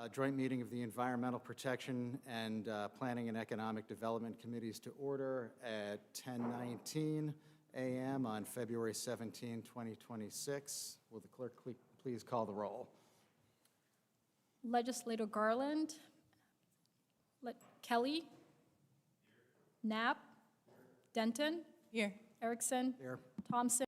Joint meeting of the Environmental Protection and Planning and Economic Development Committees to order at 10:19 a.m. on February 17, 2026. Will the clerk please call the roll? Legislator Garland, Kelly, Knapp, Denton, Here. Erickson, Here. Thompson,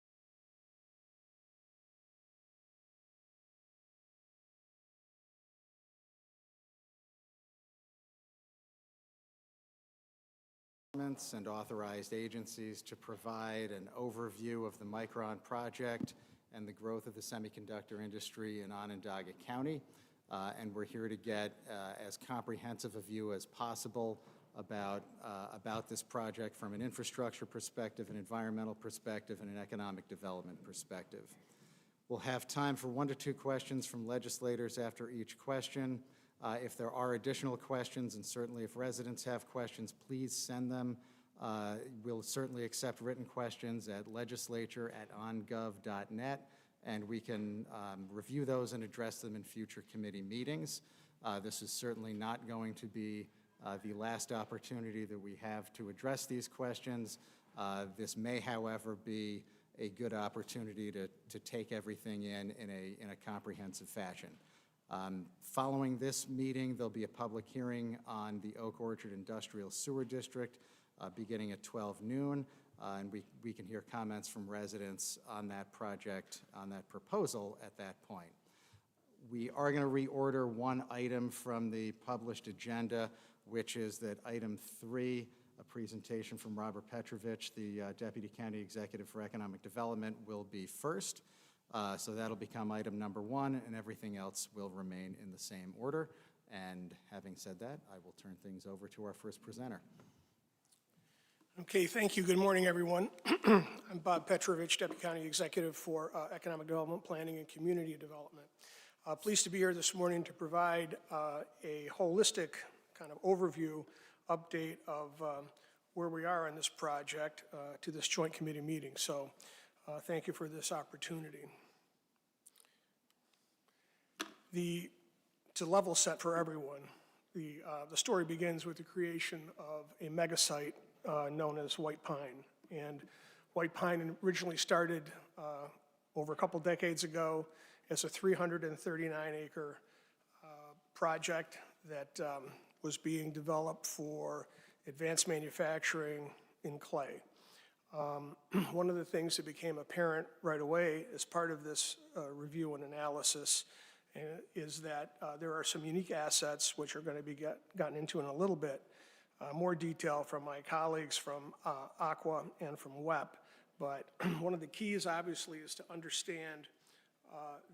And authorized agencies to provide an overview of the Micron project and the growth of the semiconductor industry in Onondaga County. And we're here to get as comprehensive a view as possible about this project from an infrastructure perspective, an environmental perspective, and an economic development perspective. We'll have time for 1 to 2 questions from legislators after each question. If there are additional questions, and certainly if residents have questions, please send them. We'll certainly accept written questions at legislature@ongov.net, and we can review those and address them in future committee meetings. This is certainly not going to be the last opportunity that we have to address these questions. This may, however, be a good opportunity to take everything in a comprehensive fashion. Following this meeting, there'll be a public hearing on the Oak Orchard Industrial Sewer District beginning at 12 noon, and we can hear comments from residents on that project, on that proposal at that point. We are going to reorder one item from the published agenda, which is that item 3, a presentation from Robert Petrovich, the Deputy County Executive for Economic Development, will be first. So that'll become item number 1, and everything else will remain in the same order. And having said that, I will turn things over to our first presenter. Okay, thank you. Good morning, everyone. I'm Bob Petrovich, Deputy County Executive for Economic Development, Planning, and Community Development. Pleased to be here this morning to provide a holistic kind of overview, update of where we are in this project to this joint committee meeting. So thank you for this opportunity. To level set for everyone, the story begins with the creation of a mega site known as White Pine. And White Pine originally started over a couple decades ago as a 339-acre project that was being developed for advanced manufacturing in clay. One of the things that became apparent right away as part of this review and analysis is that there are some unique assets which are going to be gotten into in a little bit. More detail from my colleagues from Aqua and from WEP. But one of the keys, obviously, is to understand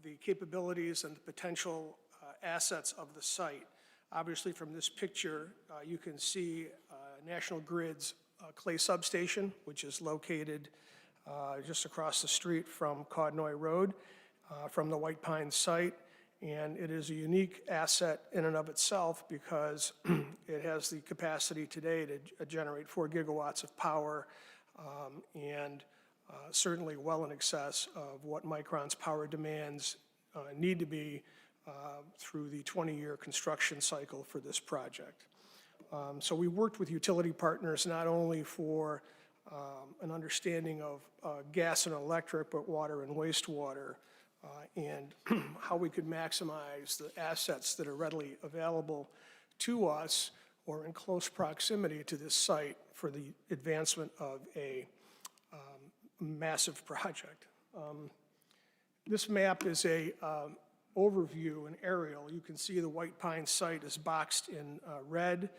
the capabilities and the potential assets of the site. Obviously, from this picture, you can see National Grid's clay substation, which is located just across the street from Caudnoy Road, from the White Pine site. And it is a unique asset in and of itself because it has the capacity today to generate 4 gigawatts of power and certainly well in excess of what Micron's power demands need to be through the 20-year construction cycle for this project. So we worked with utility partners not only for an understanding of gas and electric, but water and wastewater, and how we could maximize the assets that are readily available to us or in close proximity to this site for the advancement of a massive project. This map is a overview, an aerial. You can see the White Pine site is boxed in red,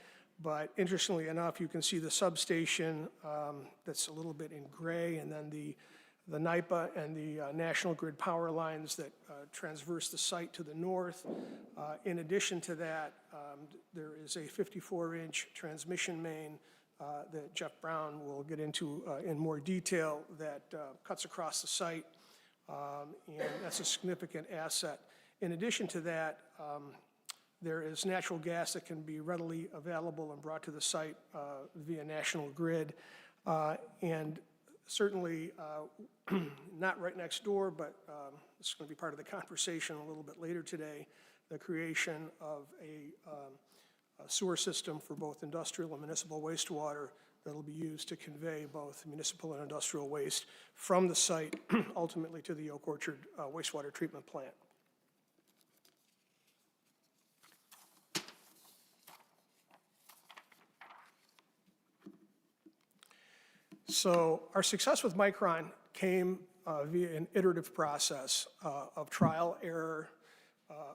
but interestingly enough, you can see the substation that's a little bit in gray, and then the NYPA and the National Grid power lines that transverse the site to the north. In addition to that, there is a 54-inch transmission main that Jeff Brown will get into in more detail that cuts across the site, and that's a significant asset. In addition to that, there is natural gas that can be readily available and brought to the site via National Grid, and certainly not right next door, but this is going to be part of the conversation a little bit later today. the creation of a sewer system for both industrial and municipal wastewater that'll be used to convey both municipal and industrial waste from the site ultimately to the Oak Orchard wastewater treatment plant. So our success with Micron came via an iterative process of trial, error,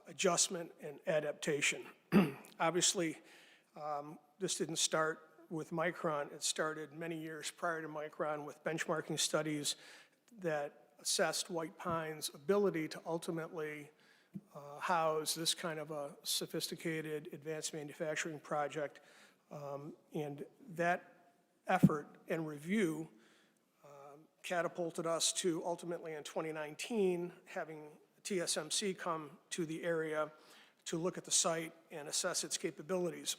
adjustment, and adaptation. Obviously, this didn't start with Micron. It started many years prior to Micron with benchmarking studies that assessed White Pine's ability to ultimately house this kind of a sophisticated advanced manufacturing project. And that effort and review catapulted us to ultimately in 2019 having TSMC come to the area to look at the site and assess its capabilities.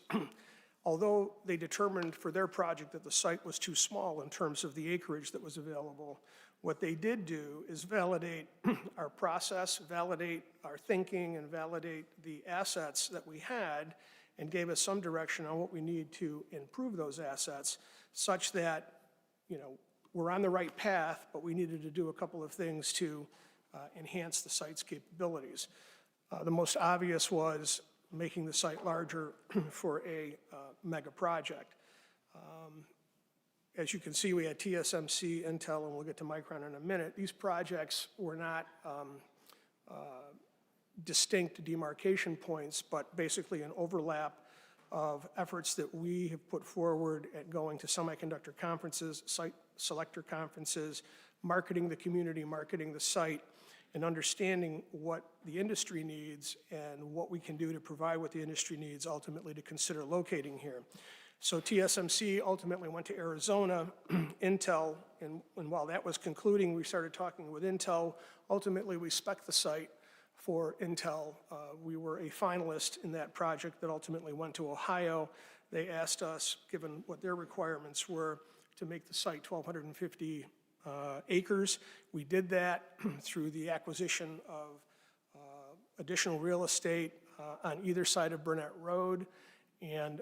Although they determined for their project that the site was too small in terms of the acreage that was available, what they did do is validate our process, validate our thinking, and validate the assets that we had, and gave us some direction on what we need to improve those assets, such that, you know, we're on the right path, but we needed to do a couple of things to enhance the site's capabilities. The most obvious was making the site larger for a mega project. As you can see, we had TSMC, Intel, and we'll get to Micron in a minute. These projects were not distinct demarcation points, but basically an overlap of efforts that we have put forward at going to semiconductor conferences, site selector conferences, marketing the community, marketing the site, and understanding what the industry needs and what we can do to provide what the industry needs ultimately to consider locating here. So TSMC ultimately went to Arizona. Intel, and while that was concluding, we started talking with Intel. Ultimately, we spec'd the site for Intel. We were a finalist in that project that ultimately went to Ohio. They asked us, given what their requirements were, to make the site 1,250 acres. We did that through the acquisition of additional real estate on either side of Burnett Road, and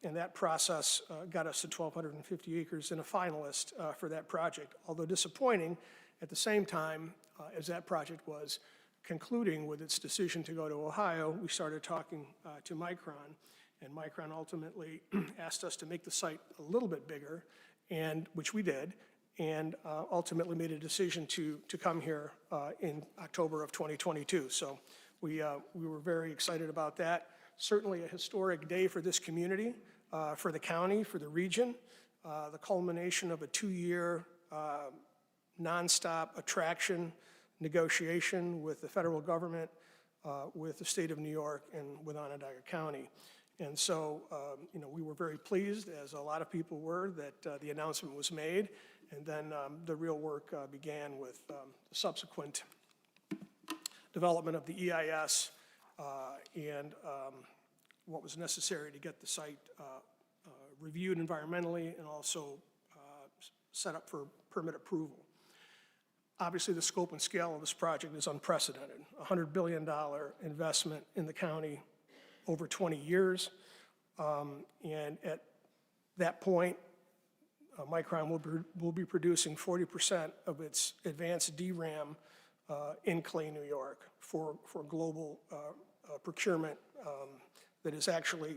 that process got us to 1,250 acres and a finalist for that project. Although disappointing, at the same time as that project was concluding with its decision to go to Ohio, we started talking to Micron, and Micron ultimately asked us to make the site a little bit bigger, and which we did, and ultimately made a decision to come here in October of 2022. So we were very excited about that. Certainly a historic day for this community, for the county, for the region, the culmination of a 2-year nonstop attraction negotiation with the federal government, with the state of New York, and with Onondaga County. And so, you know, we were very pleased, as a lot of people were, that the announcement was made, and then the real work began with the subsequent development of the EIS and what was necessary to get the site reviewed environmentally and also set up for permit approval. Obviously, the scope and scale of this project is unprecedented. $100 billion investment in the county over 20 years. And at that point, Micron will be producing 40% of its advanced DRAM in Clay, New York for global procurement that is actually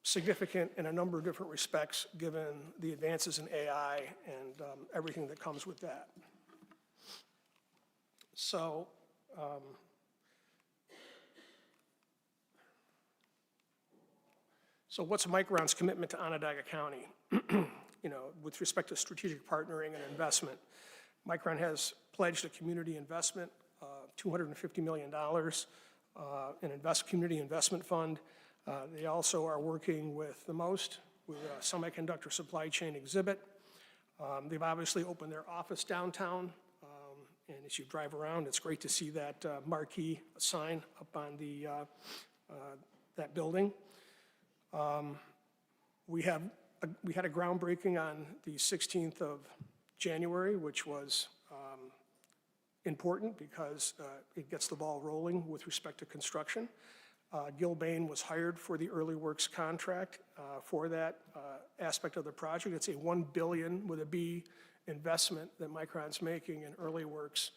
significant in a number of different respects given the advances in AI and everything that comes with that. So, so what's Micron's commitment to Onondaga County? You know, with respect to strategic partnering and investment, Micron has pledged a community investment, $250 million, an community investment fund. They also are working with the MOST, with a semiconductor supply chain exhibit. They've obviously opened their office downtown, and as you drive around, it's great to see that marquee sign up on the that building. We had a groundbreaking on the 16th of January, which was important because it gets the ball rolling with respect to construction. Gil Bain was hired for the early works contract for that aspect of the project. It's a $1 billion with a B investment that Micron's making in early works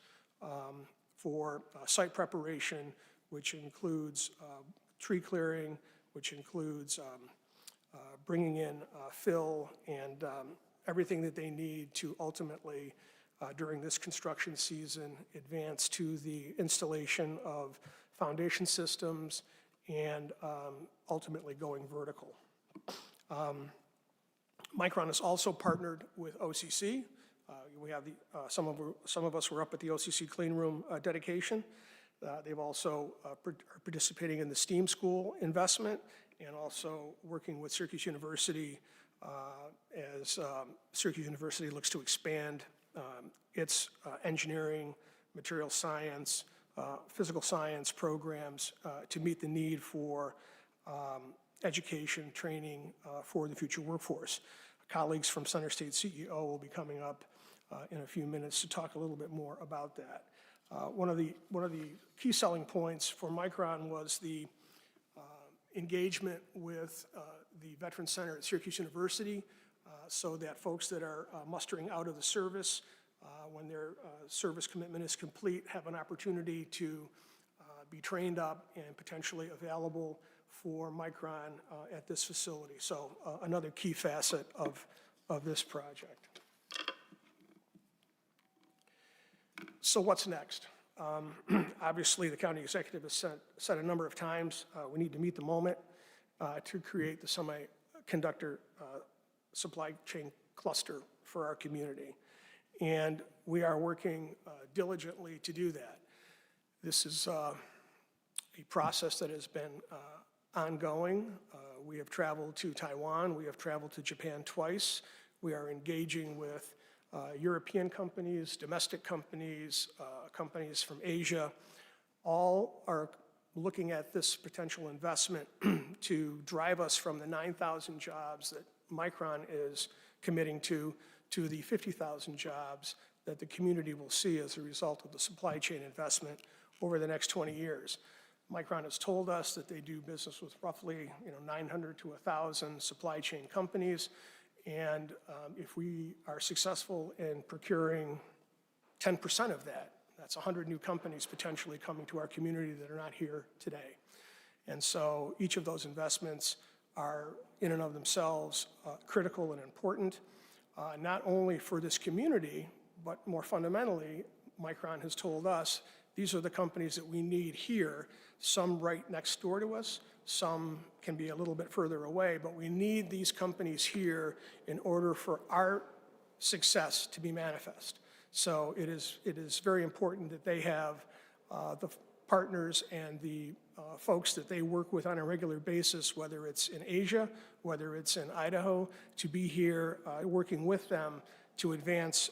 for site preparation, which includes tree clearing, which includes bringing in fill and everything that they need to ultimately, during this construction season, advance to the installation of foundation systems and ultimately going vertical. Micron has also partnered with OCC. We have some of us were up at the OCC clean room dedication. They've also are participating in the STEAM school investment and also working with Syracuse University as Syracuse University looks to expand its engineering, material science, physical science programs to meet the need for education, training for the future workforce. Colleagues from Center State CEO will be coming up in a few minutes to talk a little bit more about that. One of the key selling points for Micron was the engagement with the Veterans Center at Syracuse University so that folks that are mustering out of the service when their service commitment is complete have an opportunity to be trained up and potentially available for Micron at this facility. So another key facet of this project. So what's next? Obviously, the county executive has said a number of times we need to meet the moment to create the semiconductor supply chain cluster for our community. And we are working diligently to do that. This is a process that has been ongoing. We have traveled to Taiwan. We have traveled to Japan twice. We are engaging with European companies, domestic companies, companies from Asia. All are looking at this potential investment to drive us from the 9,000 jobs that Micron is committing to the 50,000 jobs that the community will see as a result of the supply chain investment over the next 20 years. Micron has told us that they do business with roughly 900 to 1,000 supply chain companies. And if we are successful in procuring 10% of that, that's 100 new companies potentially coming to our community that are not here today. And so each of those investments are in and of themselves critical and important, not only for this community, but more fundamentally, Micron has told us these are the companies that we need here, some right next door to us, some can be a little bit further away, but we need these companies here in order for our success to be manifest. So it is very important that they have the partners and the folks that they work with on a regular basis, whether it's in Asia, whether it's in Idaho, to be here working with them to advance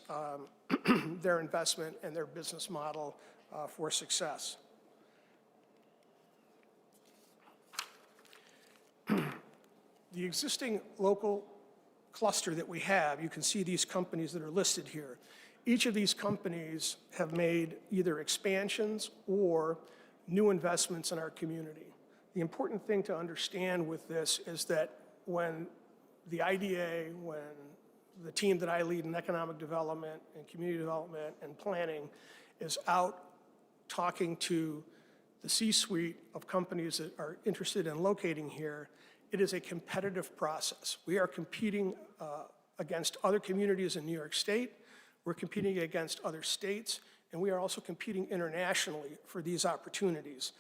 their investment and their business model for success. The existing local cluster that we have, you can see these companies that are listed here. Each of these companies have made either expansions or new investments in our community. The important thing to understand with this is that when the IDA, when the team that I lead in economic development and community development and planning is out talking to the C-suite of companies that are interested in locating here, it is a competitive process. We are competing against other communities in New York State. We're competing against other states, and we are also competing internationally for these opportunities.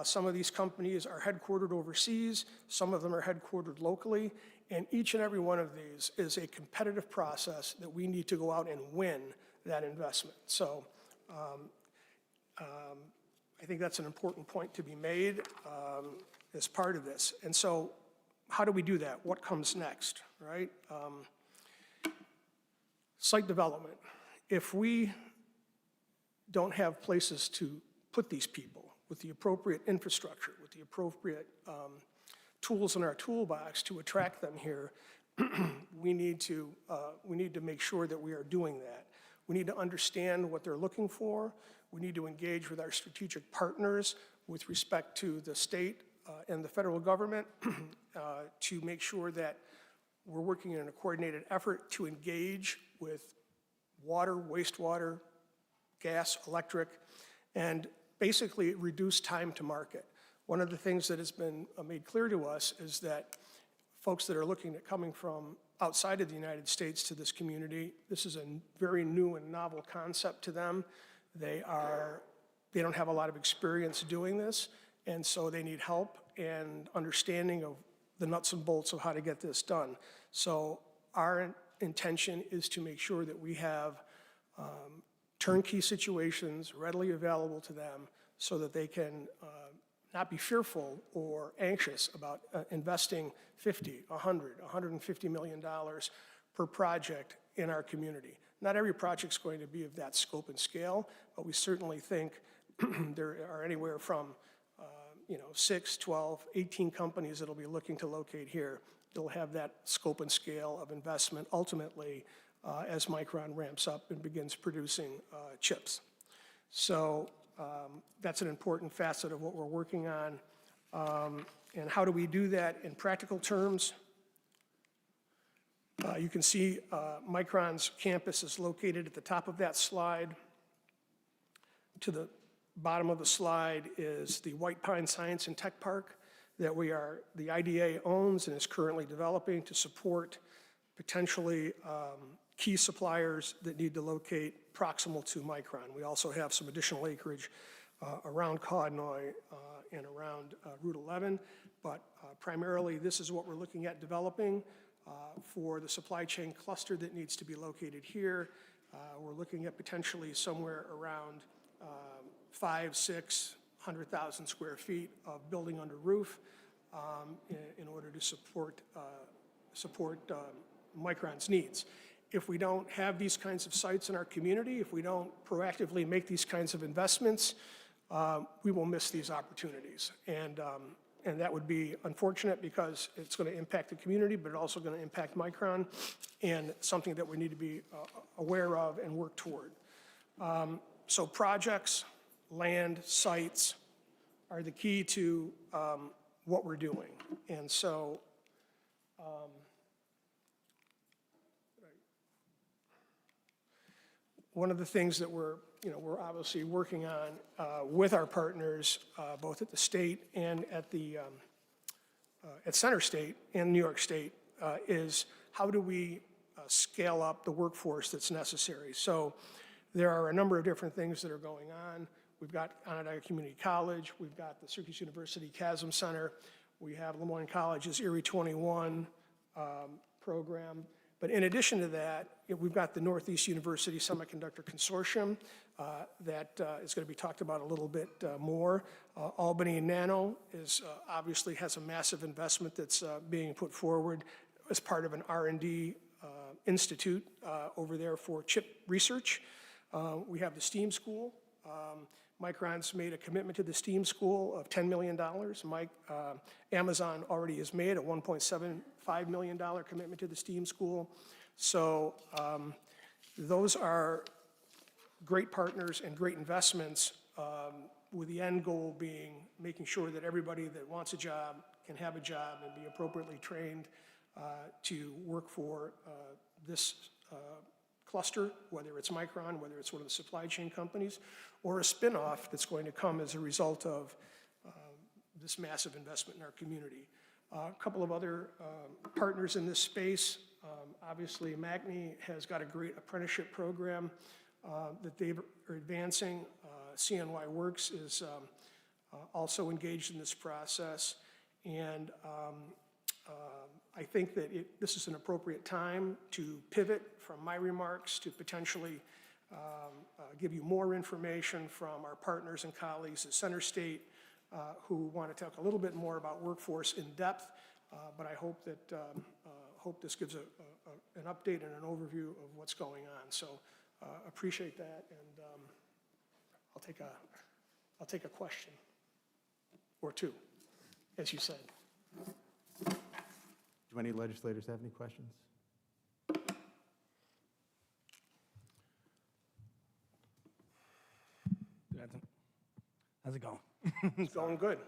Some of these companies are headquartered overseas, some of them are headquartered locally, and each and every one of these is a competitive process that we need to go out and win that investment. So I think that's an important point to be made as part of this. And so how do we do that? What comes next, right? Site development. If we don't have places to put these people with the appropriate infrastructure, with the appropriate tools in our toolbox to attract them here, we need to make sure that we are doing that. We need to understand what they're looking for. We need to engage with our strategic partners with respect to the state and the federal government to make sure that we're working in a coordinated effort to engage with water, wastewater, gas, electric, and basically reduce time to market. One of the things that has been made clear to us is that folks that are looking at coming from outside of the United States to this community, this is a very new and novel concept to them. They don't have a lot of experience doing this, and so they need help and understanding of the nuts and bolts of how to get this done. So our intention is to make sure that we have turnkey situations readily available to them so that they can not be fearful or anxious about investing $50, $100, $150 million per project in our community. Not every project's going to be of that scope and scale, but we certainly think there are anywhere from 6, 12, 18 companies that'll be looking to locate here. They'll have that scope and scale of investment ultimately as Micron ramps up and begins producing chips. So that's an important facet of what we're working on. And how do we do that in practical terms? You can see Micron's campus is located at the top of that slide. To the bottom of the slide is the White Pine Science and Tech Park that the IDA owns and is currently developing to support potentially key suppliers that need to locate proximal to Micron. We also have some additional acreage around Codnoy and around Route 11, but primarily this is what we're looking at developing for the supply chain cluster that needs to be located here. We're looking at potentially somewhere around 500,000 square feet of building under roof in order to support Micron's needs. If we don't have these kinds of sites in our community, if we don't proactively make these kinds of investments, we will miss these opportunities. And that would be unfortunate because it's going to impact the community, but it's also going to impact Micron, and something that we need to be aware of and work toward. So projects, land, sites are the key to what we're doing. And so one of the things that we're obviously working on with our partners, both at the state and at Center State and New York State, is how do we scale up the workforce that's necessary. So there are a number of different things that are going on. We've got Onondaga Community College, we've got the Syracuse University Chasm Center, we have Lemoyne College's Erie 21 program. But in addition to that, we've got the Northeast University Semiconductor Consortium that is going to be talked about a little bit more. Albany Nano obviously has a massive investment that's being put forward as part of an R&D institute over there for chip research. We have the STEAM School. Micron's made a commitment to the STEAM School of $10 million. Amazon already has made a $1.75 million commitment to the STEAM School. So those are great partners and great investments, with the end goal being making sure that everybody that wants a job can have a job and be appropriately trained to work for this cluster, whether it's Micron, whether it's one of the supply chain companies, or a spinoff that's going to come as a result of this massive investment in our community. A couple of other partners in this space, obviously MACNY has got a great apprenticeship program that they are advancing. CNY Works is also engaged in this process, and I think that this is an appropriate time to pivot from my remarks to potentially give you more information from our partners and colleagues at Center State who want to talk a little bit more about workforce in depth, but I hope that hope this gives an update and an overview of what's going on. So appreciate that, and I'll take a question or two, as you said. Do any legislators have any questions? How's it going? It's going good.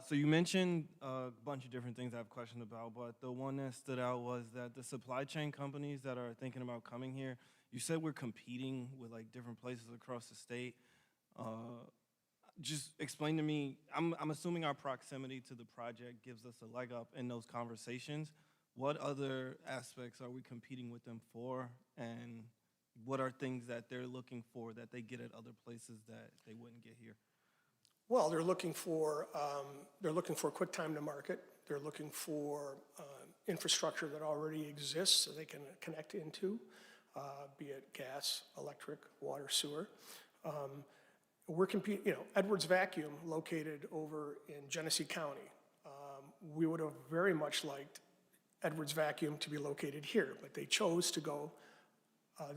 So you mentioned a bunch of different things I have questions about, but the one that stood out was that the supply chain companies that are thinking about coming here, you said we're competing with like different places across the state. Just explain to me, I'm assuming our proximity to the project gives us a leg up in those conversations. What other aspects are we competing with them for? And what are things that they're looking for that they get at other places that they wouldn't get here? Well, they're looking for quick time to market. They're looking for infrastructure that already exists so they can connect into, be it gas, electric, water, sewer. We're competing, Edwards Vacuum, located over in Genesee County. We would have very much liked Edwards Vacuum to be located here, but they chose to go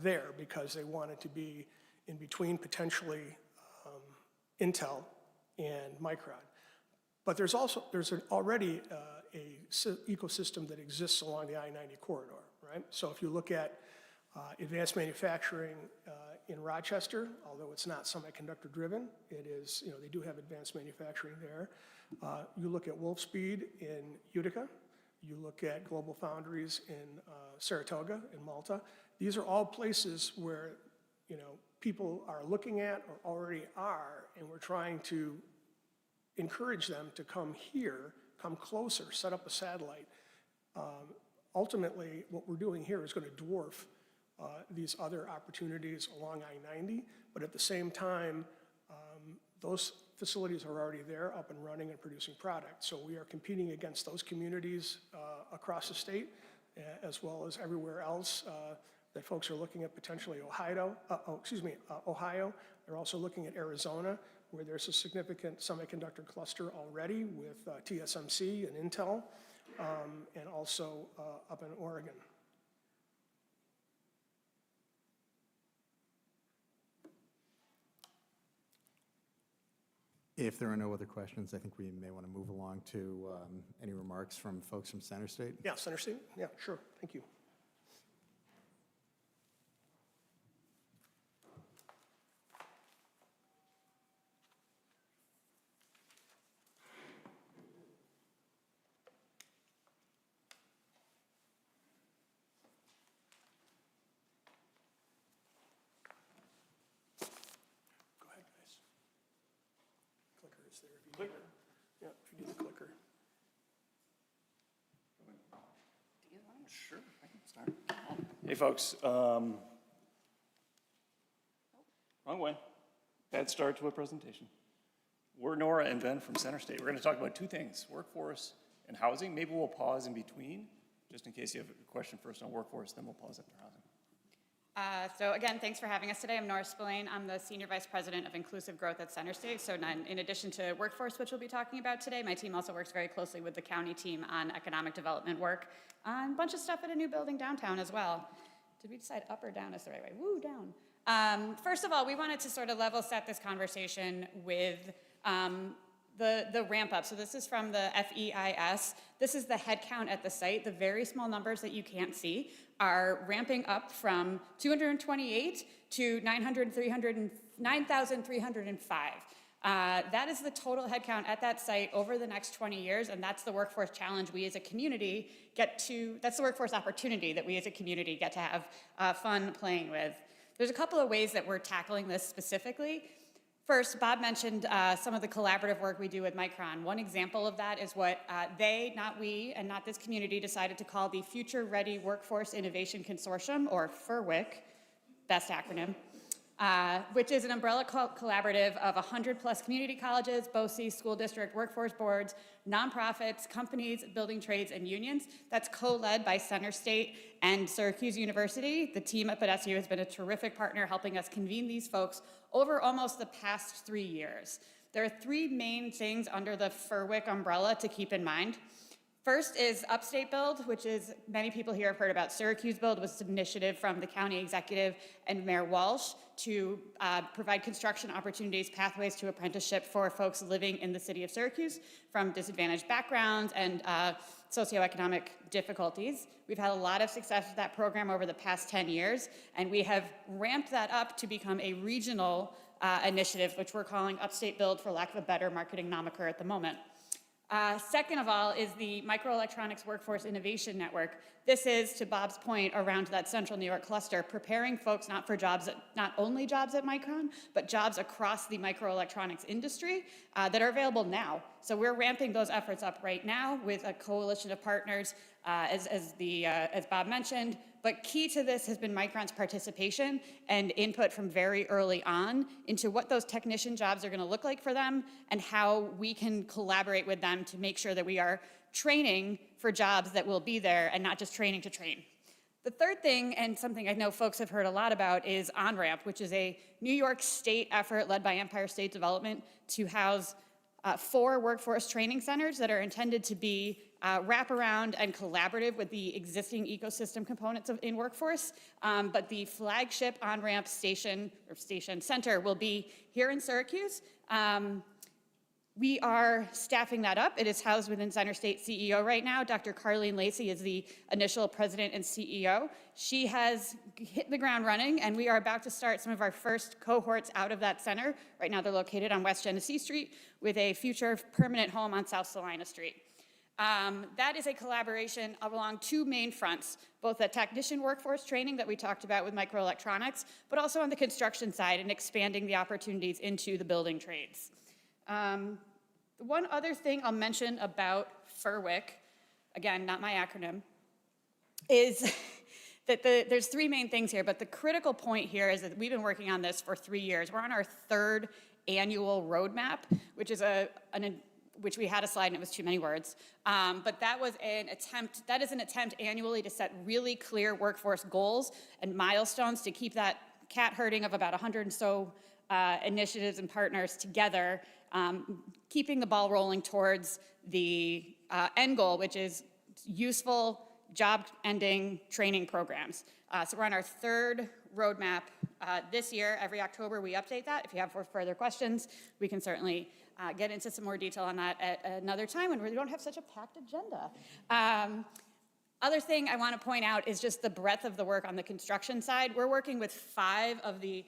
there because they wanted to be in between potentially Intel and Micron. But there's already a ecosystem that exists along the I-90 corridor, right? So if you look at advanced manufacturing in Rochester, although it's not semiconductor driven, it is, they do have advanced manufacturing there. You look at Wolfspeed in Utica, you look at Global Foundries in Saratoga, in Malta. These are all places where, people are looking at or already are, and we're trying to encourage them to come here, come closer, set up a satellite. Ultimately, what we're doing here is going to dwarf these other opportunities along I-90, but at the same time, those facilities are already there, up and running and producing product. So we are competing against those communities across the state, as well as everywhere else that folks are looking at, potentially Ohio. They're also looking at Arizona, where there's a significant semiconductor cluster already with TSMC and Intel, and also up in Oregon. If there are no other questions, I think we may want to move along to any remarks from folks from Center State. Yeah, Center State? Yeah, sure. Thank you. Go ahead, guys. Clicker is there. If you clicker? Yeah, if you do the clicker. Sure, I can start. Hey, folks. Wrong way. Bad start to a presentation. We're Nora and Ben from Center State. We're going to talk about two things, workforce and housing. Maybe we'll pause in between, just in case you have a question first on workforce, then we'll pause after housing. So again, thanks for having us today. I'm Nora Spillane. I'm the Senior Vice President of Inclusive Growth at Center State. So in addition to workforce, which we'll be talking about today, my team also works very closely with the county team on economic development work on a bunch of stuff at a new building downtown as well. Did we decide up or down is the right way? Woo, down. First of all, we wanted to sort of level set this conversation with the ramp up. So this is from the FEIS. This is the headcount at the site. The very small numbers that you can't see are ramping up from 228 to 9,305. That is the total headcount at that site over the next 20 years, and that's the workforce challenge we as a community that's the workforce opportunity that we as a community get to have fun playing with. There's a couple of ways that we're tackling this specifically. First, Bob mentioned some of the collaborative work we do with Micron. One example of that is what they, not we, and not this community, decided to call the Future Ready Workforce Innovation Consortium, or FRWIC, best acronym, which is an umbrella collaborative of 100+ community colleges, BOCES, school district workforce boards, nonprofits, companies, building trades, and unions. That's co-led by Center State and Syracuse University. The team at PDSU has been a terrific partner helping us convene these folks over almost the past 3 years. There are three main things under the FRWIC umbrella to keep in mind. First is Upstate Build, which is, many people here have heard about. Syracuse Build was an initiative from the county executive and Mayor Walsh to provide construction opportunities, pathways to apprenticeship for folks living in the city of Syracuse from disadvantaged backgrounds and socioeconomic difficulties. We've had a lot of success with that program over the past 10 years, and we have ramped that up to become a regional initiative, which we're calling Upstate Build, for lack of a better marketing moniker at the moment. Second of all is the Microelectronics Workforce Innovation Network. This is, to Bob's point, around that central New York cluster, preparing folks not for jobs, not only jobs at Micron, but jobs across the microelectronics industry that are available now. So we're ramping those efforts up right now with a coalition of partners, as Bob mentioned. But key to this has been Micron's participation and input from very early on into what those technician jobs are going to look like for them and how we can collaborate with them to make sure that we are training for jobs that will be there and not just training to train. The third thing, and something I know folks have heard a lot about, is OnRamp, which is a New York State effort led by Empire State Development to house 4 workforce training centers that are intended to be wraparound and collaborative with the existing ecosystem components in workforce. But the flagship on-ramp station center will be here in Syracuse. We are staffing that up. It is housed within Center State CEO right now. Dr. Carleen Lacey is the initial president and CEO. She has hit the ground running, and we are about to start some of our first cohorts out of that center. Right now they're located on West Genesee Street with a future permanent home on South Salina Street. That is a collaboration along 2 main fronts, both the technician workforce training that we talked about with microelectronics, but also on the construction side and expanding the opportunities into the building trades. One other thing I'll mention about FERWIC, again, not my acronym, is that there's 3 main things here, but the critical point here is that we've been working on this for 3 years. We're on our 3rd annual roadmap, which is which we had a slide and it was too many words. But that was an attempt annually to set really clear workforce goals and milestones to keep that cat herding of about 100 and so initiatives and partners together, keeping the ball rolling towards the end goal, which is useful job-ending training programs. So we're on our 3rd roadmap this year. Every October we update that. If you have further questions, we can certainly get into some more detail on that at another time when we don't have such a packed agenda. Other thing I want to point out is just the breadth of the work on the construction side. We're working with 5 of the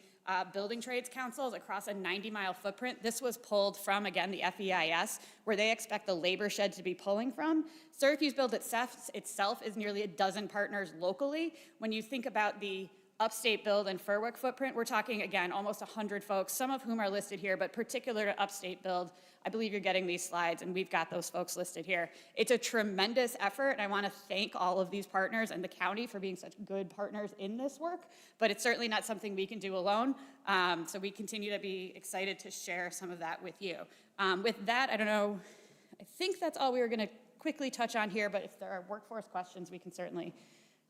building trades councils across a 90-mile footprint. This was pulled from, again, the FEIS, where they expect the labor shed to be pulling from. Syracuse Build itself is nearly a dozen partners locally. When you think about the Upstate Build and FERWIC footprint, we're talking, again, almost 100 folks, some of whom are listed here, but particular to Upstate Build, I believe you're getting these slides, and we've got those folks listed here. It's a tremendous effort, and I want to thank all of these partners and the county for being such good partners in this work, but it's certainly not something we can do alone, so we continue to be excited to share some of that with you. With that, I don't know, I think that's all we were going to quickly touch on here, but if there are workforce questions, we can certainly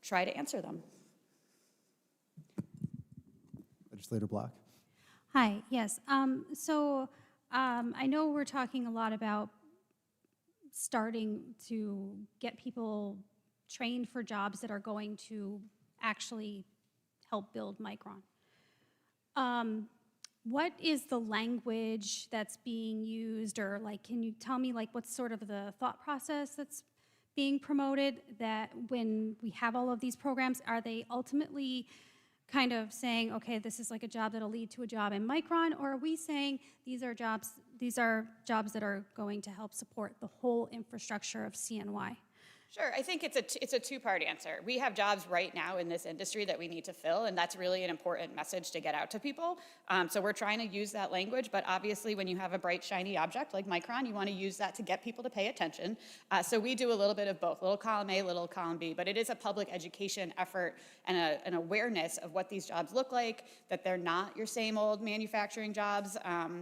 try to answer them. Legislator Block. Hi, yes. I know we're talking a lot about starting to get people trained for jobs that are going to actually help build Micron. What is the language that's being used, or can you tell me what's sort of the thought process that's being promoted, that when we have all of these programs, are they ultimately kind of saying, okay, this is like a job that'll lead to a job in Micron, or are we saying these are jobs that are going to help support the whole infrastructure of CNY? Sure, I think it's a 2-part answer. We have jobs right now in this industry that we need to fill, and that's really an important message to get out to people. So we're trying to use that language, but obviously when you have a bright, shiny object like Micron, you want to use that to get people to pay attention. So we do a little bit of both, little column A, little column B, but it is a public education effort and an awareness of what these jobs look like, that they're not your same old manufacturing jobs,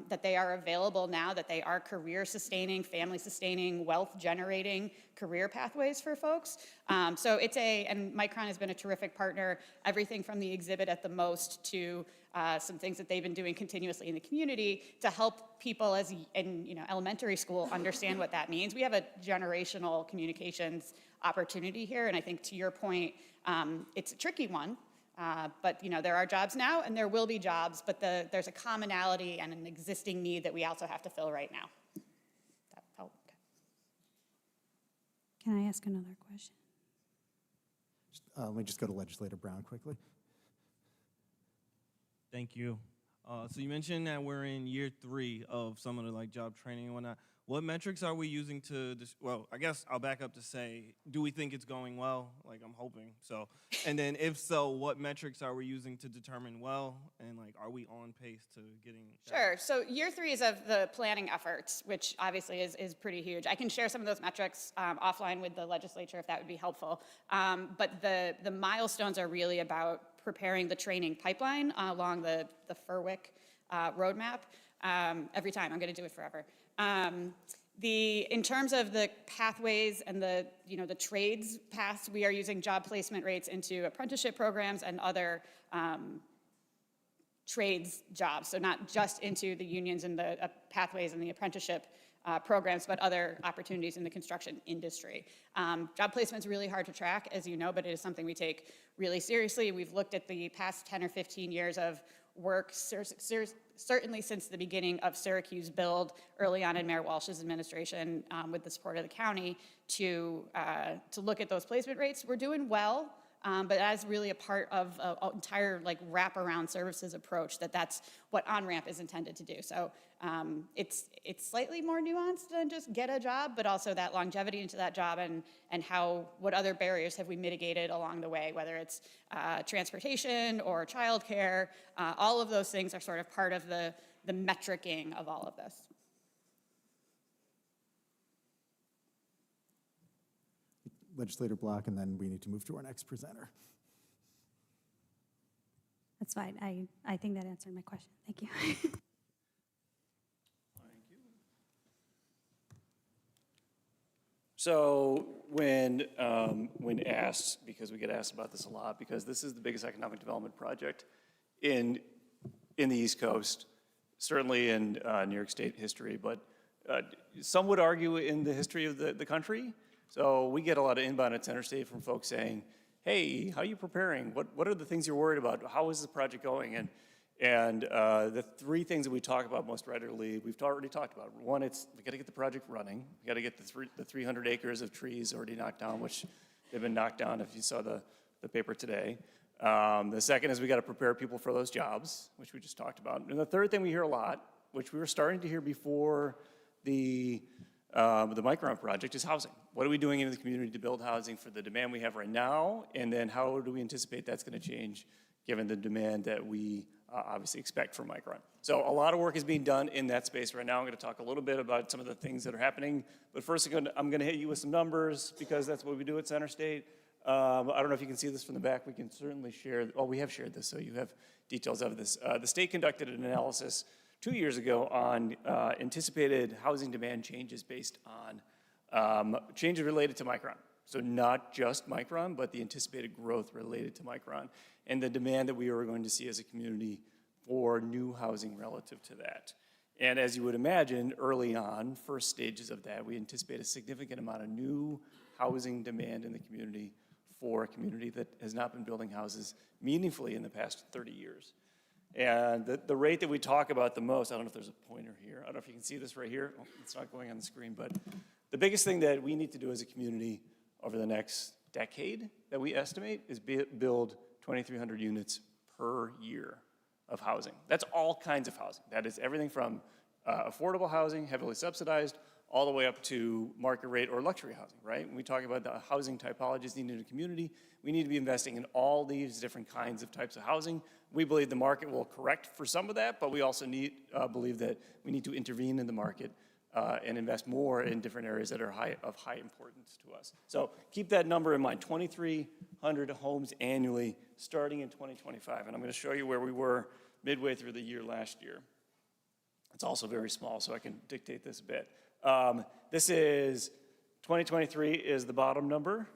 that they are available now, that they are career-sustaining, family-sustaining, wealth-generating career pathways for folks. And Micron has been a terrific partner, everything from the exhibit at the most to some things that they've been doing continuously in the community to help people in elementary school understand what that means. We have a generational communications opportunity here, and I think to your point, it's a tricky one, but there are jobs now and there will be jobs, but there's a commonality and an existing need that we also have to fill right now. That help? Can I ask another question? Let me just go to Legislator Brown quickly. Thank you. So you mentioned that we're in year 3 of some of the like job training and whatnot. What metrics are we using to, well, I guess I'll back up to say, do we think it's going well? Like, I'm hoping so. And then if so, what metrics are we using to determine well? And like, are we on pace to getting that? Sure. So year 3 is of the planning efforts, which obviously is pretty huge. I can share some of those metrics offline with the legislature if that would be helpful. But the milestones are really about preparing the training pipeline along the Furwick roadmap. Every time, I'm going to do it forever. In terms of the pathways and the trades paths, we are using job placement rates into apprenticeship programs and other trades jobs. So not just into the unions and the pathways and the apprenticeship programs, but other opportunities in the construction industry. Job placement is really hard to track, as you know, but it is something we take really seriously. We've looked at the past 10 or 15 years of work, certainly since the beginning of Syracuse Build, early on in Mayor Walsh's administration, with the support of the county, to look at those placement rates. We're doing well, but as really a part of an entire like wraparound services approach, that's what on-ramp is intended to do. So it's slightly more nuanced than just get a job, but also that longevity into that job and what other barriers have we mitigated along the way, whether it's transportation or childcare. All of those things are sort of part of the metricing of all of this. Legislator Block, and then we need to move to our next presenter. That's fine. I think that answered my question. Thank you. So when asked, because we get asked about this a lot, because this is the biggest economic development project in the East Coast, certainly in New York State history, but some would argue in the history of the country. So we get a lot of inbound at Center State from folks saying, hey, how are you preparing? What are the things you're worried about? How is the project going? And the 3 things that we talk about most regularly, we've already talked about. One, we got to get the project running. We got to get the 300 acres of trees already knocked down, which they've been knocked down if you saw the paper today. The second is we got to prepare people for those jobs, which we just talked about. And the third thing we hear a lot, which we were starting to hear before the Micron project, is housing. What are we doing in the community to build housing for the demand we have right now? And then how do we anticipate that's going to change given the demand that we obviously expect from Micron? So a lot of work is being done in that space right now. I'm going to talk a little bit about some of the things that are happening. But first, I'm going to hit you with some numbers because that's what we do at Center State. I don't know if you can see this from the back. We can certainly share. Oh, we have shared this, so you have details of this. The state conducted an analysis 2 years ago on anticipated housing demand changes based on changes related to Micron. So not just Micron, but the anticipated growth related to Micron and the demand that we are going to see as a community for new housing relative to that. And as you would imagine, early on, first stages of that, we anticipate a significant amount of new housing demand in the community for a community that has not been building houses meaningfully in the past 30 years. And the rate that we talk about the most, I don't know if there's a pointer here. I don't know if you can see this right here. Oh, it's not going on the screen, but the biggest thing that we need to do as a community over the next decade that we estimate is build 2,300 units per year of housing. That's all kinds of housing. That is everything from affordable housing, heavily subsidized, all the way up to market rate or luxury housing, right? When we talk about the housing typologies needed in a community, we need to be investing in all these different kinds of types of housing. We believe the market will correct for some of that, but we also believe that we need to intervene in the market and invest more in different areas that are of high importance to us. So keep that number in mind, 2,300 homes annually starting in 2025. And I'm going to show you where we were midway through the year last year. It's also very small, so I can dictate this a bit. This is 2023 is the bottom number,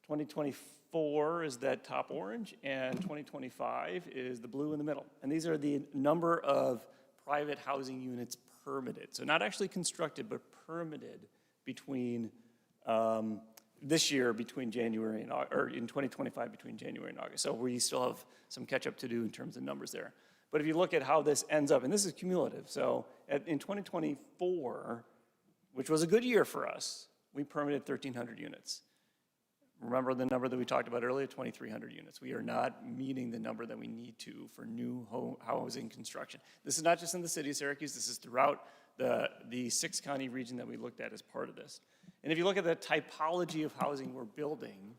2024 is that top orange, and 2025 is the blue in the middle. And these are the number of private housing units permitted. So not actually constructed, but permitted between this year, between January and or in 2025, between January and August. So we still have some catch up to do in terms of numbers there. But if you look at how this ends up, and this is cumulative, so in 2024, which was a good year for us, we permitted 1,300 units. remember the number that we talked about earlier, 2,300 units. We are not meeting the number that we need to for new housing construction. This is not just in the city of Syracuse, this is throughout the 6-county region that we looked at as part of this. And if you look at the typology of housing we're building,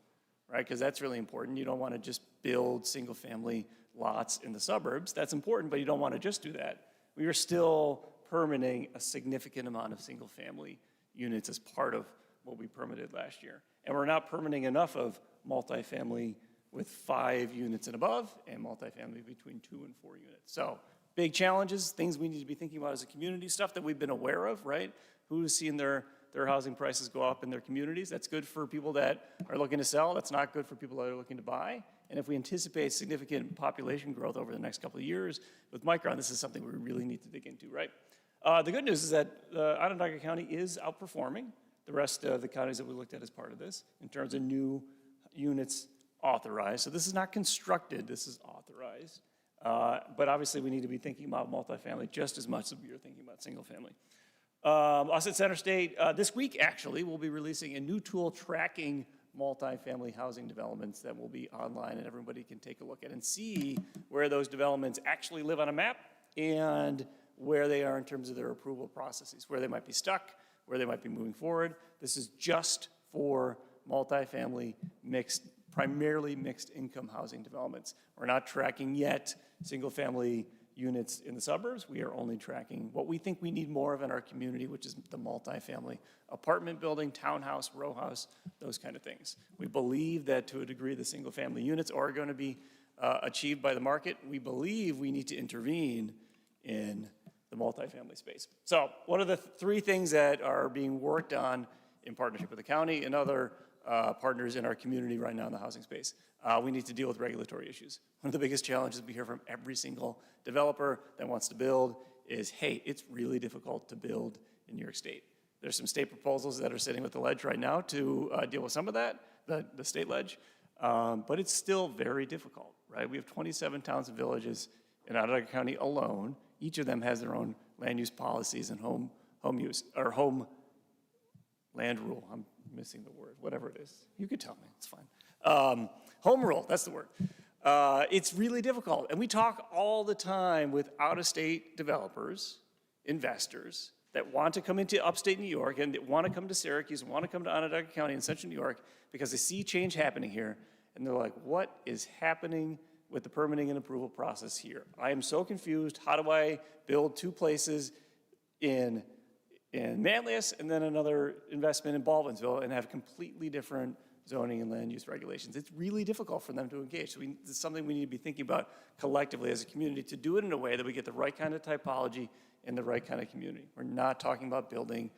right, because that's really important. You don't want to just build single-family lots in the suburbs. That's important, but you don't want to just do that. We are still permitting a significant amount of single-family units as part of what we permitted last year. And we're not permitting enough of multifamily with 5 units and above and multifamily between 2 and 4 units. So big challenges, things we need to be thinking about as a community, stuff that we've been aware of, right? Who's seen their housing prices go up in their communities? That's good for people that are looking to sell. That's not good for people that are looking to buy. And if we anticipate significant population growth over the next couple of years with Micron, this is something we really need to dig into, right? The good news is that Onondaga County is outperforming the rest of the counties that we looked at as part of this in terms of new units authorized. So this is not constructed, this is authorized. But obviously we need to be thinking about multifamily just as much as we are thinking about single family. Us at Center State, this week actually, we'll be releasing a new tool tracking multifamily housing developments that will be online and everybody can take a look at and see where those developments actually live on a map and where they are in terms of their approval processes, where they might be stuck, where they might be moving forward. This is just for multifamily primarily mixed income housing developments. We're not tracking yet single family units in the suburbs. We are only tracking what we think we need more of in our community, which is the multifamily apartment building, townhouse, row house, those kind of things. We believe that to a degree the single family units are going to be achieved by the market. We believe we need to intervene in the multifamily space. So what are the 3 things that are being worked on in partnership with the county and other partners in our community right now in the housing space? We need to deal with regulatory issues. One of the biggest challenges we hear from every single developer that wants to build is, hey, it's really difficult to build in New York State. There's some state proposals that are sitting with the ledge right now to deal with some of that, the state ledge, but it's still very difficult, right? We have 27 towns and villages in Onondaga County alone. Each of them has their own land use policies and home use, or home land rule. I'm missing the word, whatever it is. You could tell me, it's fine. Home rule, that's the word. It's really difficult. And we talk all the time with out-of-state developers, investors, that want to come into upstate New York and that want to come to Syracuse and want to come to Onondaga County in central New York because they see change happening here. And they're like, what is happening with the permitting and approval process here? I am so confused. How do I build 2 places in Manlius and then another investment in Baldwinsville and have completely different zoning and land use regulations? It's really difficult for them to engage. So it's something we need to be thinking about collectively as a community to do it in a way that we get the right kind of typology and the right kind of community. We're not talking about building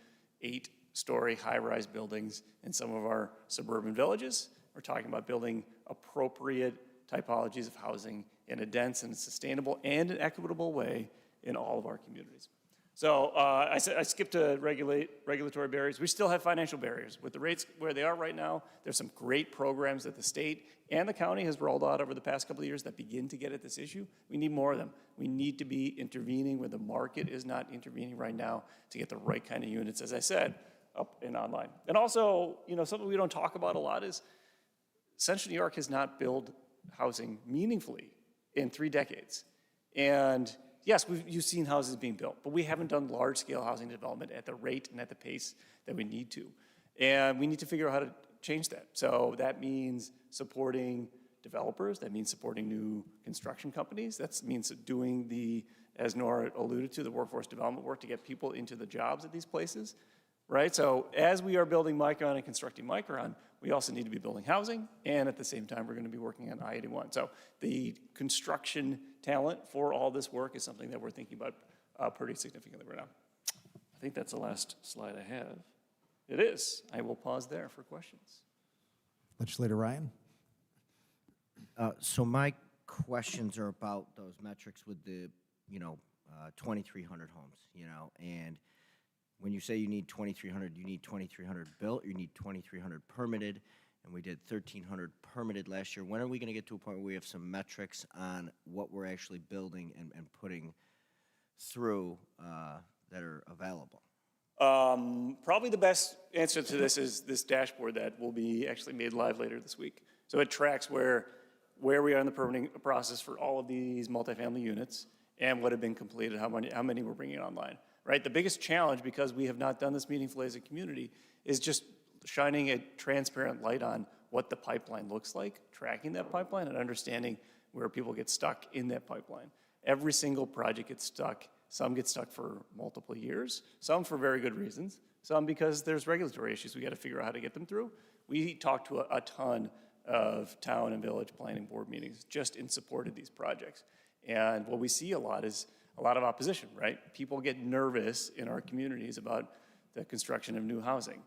8-story high-rise buildings in some of our suburban villages. We're talking about building appropriate typologies of housing in a dense and sustainable and an equitable way in all of our communities. So I skipped to regulatory barriers. We still have financial barriers. With the rates where they are right now, there's some great programs that the state and the county has rolled out over the past couple of years that begin to get at this issue. We need more of them. We need to be intervening where the market is not intervening right now to get the right kind of units, as I said, up and online. And also, something we don't talk about a lot is Central New York has not built housing meaningfully in 3 decades. And yes, you've seen houses being built, but we haven't done large-scale housing development at the rate and at the pace that we need to. And we need to figure out how to change that. So that means supporting developers. That means supporting new construction companies. That means doing as Nora alluded to, the workforce development work to get people into the jobs at these places, right? So as we are building Micron and constructing Micron, we also need to be building housing, and at the same time, we're going to be working on I-81. So the construction talent for all this work is something that we're thinking about pretty significantly right now. I think that's the last slide I have. It is. I will pause there for questions. Legislator Ryan? So my questions are about those metrics with the, 2,300 homes, and when you say you need 2,300, you need 2,300 built, you need 2,300 permitted, and we did 1,300 permitted last year. When are we going to get to a point where we have some metrics on what we're actually building and putting through that are available? Probably the best answer to this is this dashboard that will be actually made live later this week. So it tracks where we are in the permitting process for all of these multifamily units and what have been completed, how many we're bringing online, right? The biggest challenge, because we have not done this meaningfully as a community, is just shining a transparent light on what the pipeline looks like, tracking that pipeline and understanding where people get stuck in that pipeline. Every single project gets stuck. Some get stuck for multiple years, some for very good reasons, some because there's regulatory issues we got to figure out how to get them through. We talked to a ton of town and village planning board meetings just in support of these projects. And what we see a lot is a lot of opposition, right? People get nervous in our communities about the construction of new housing.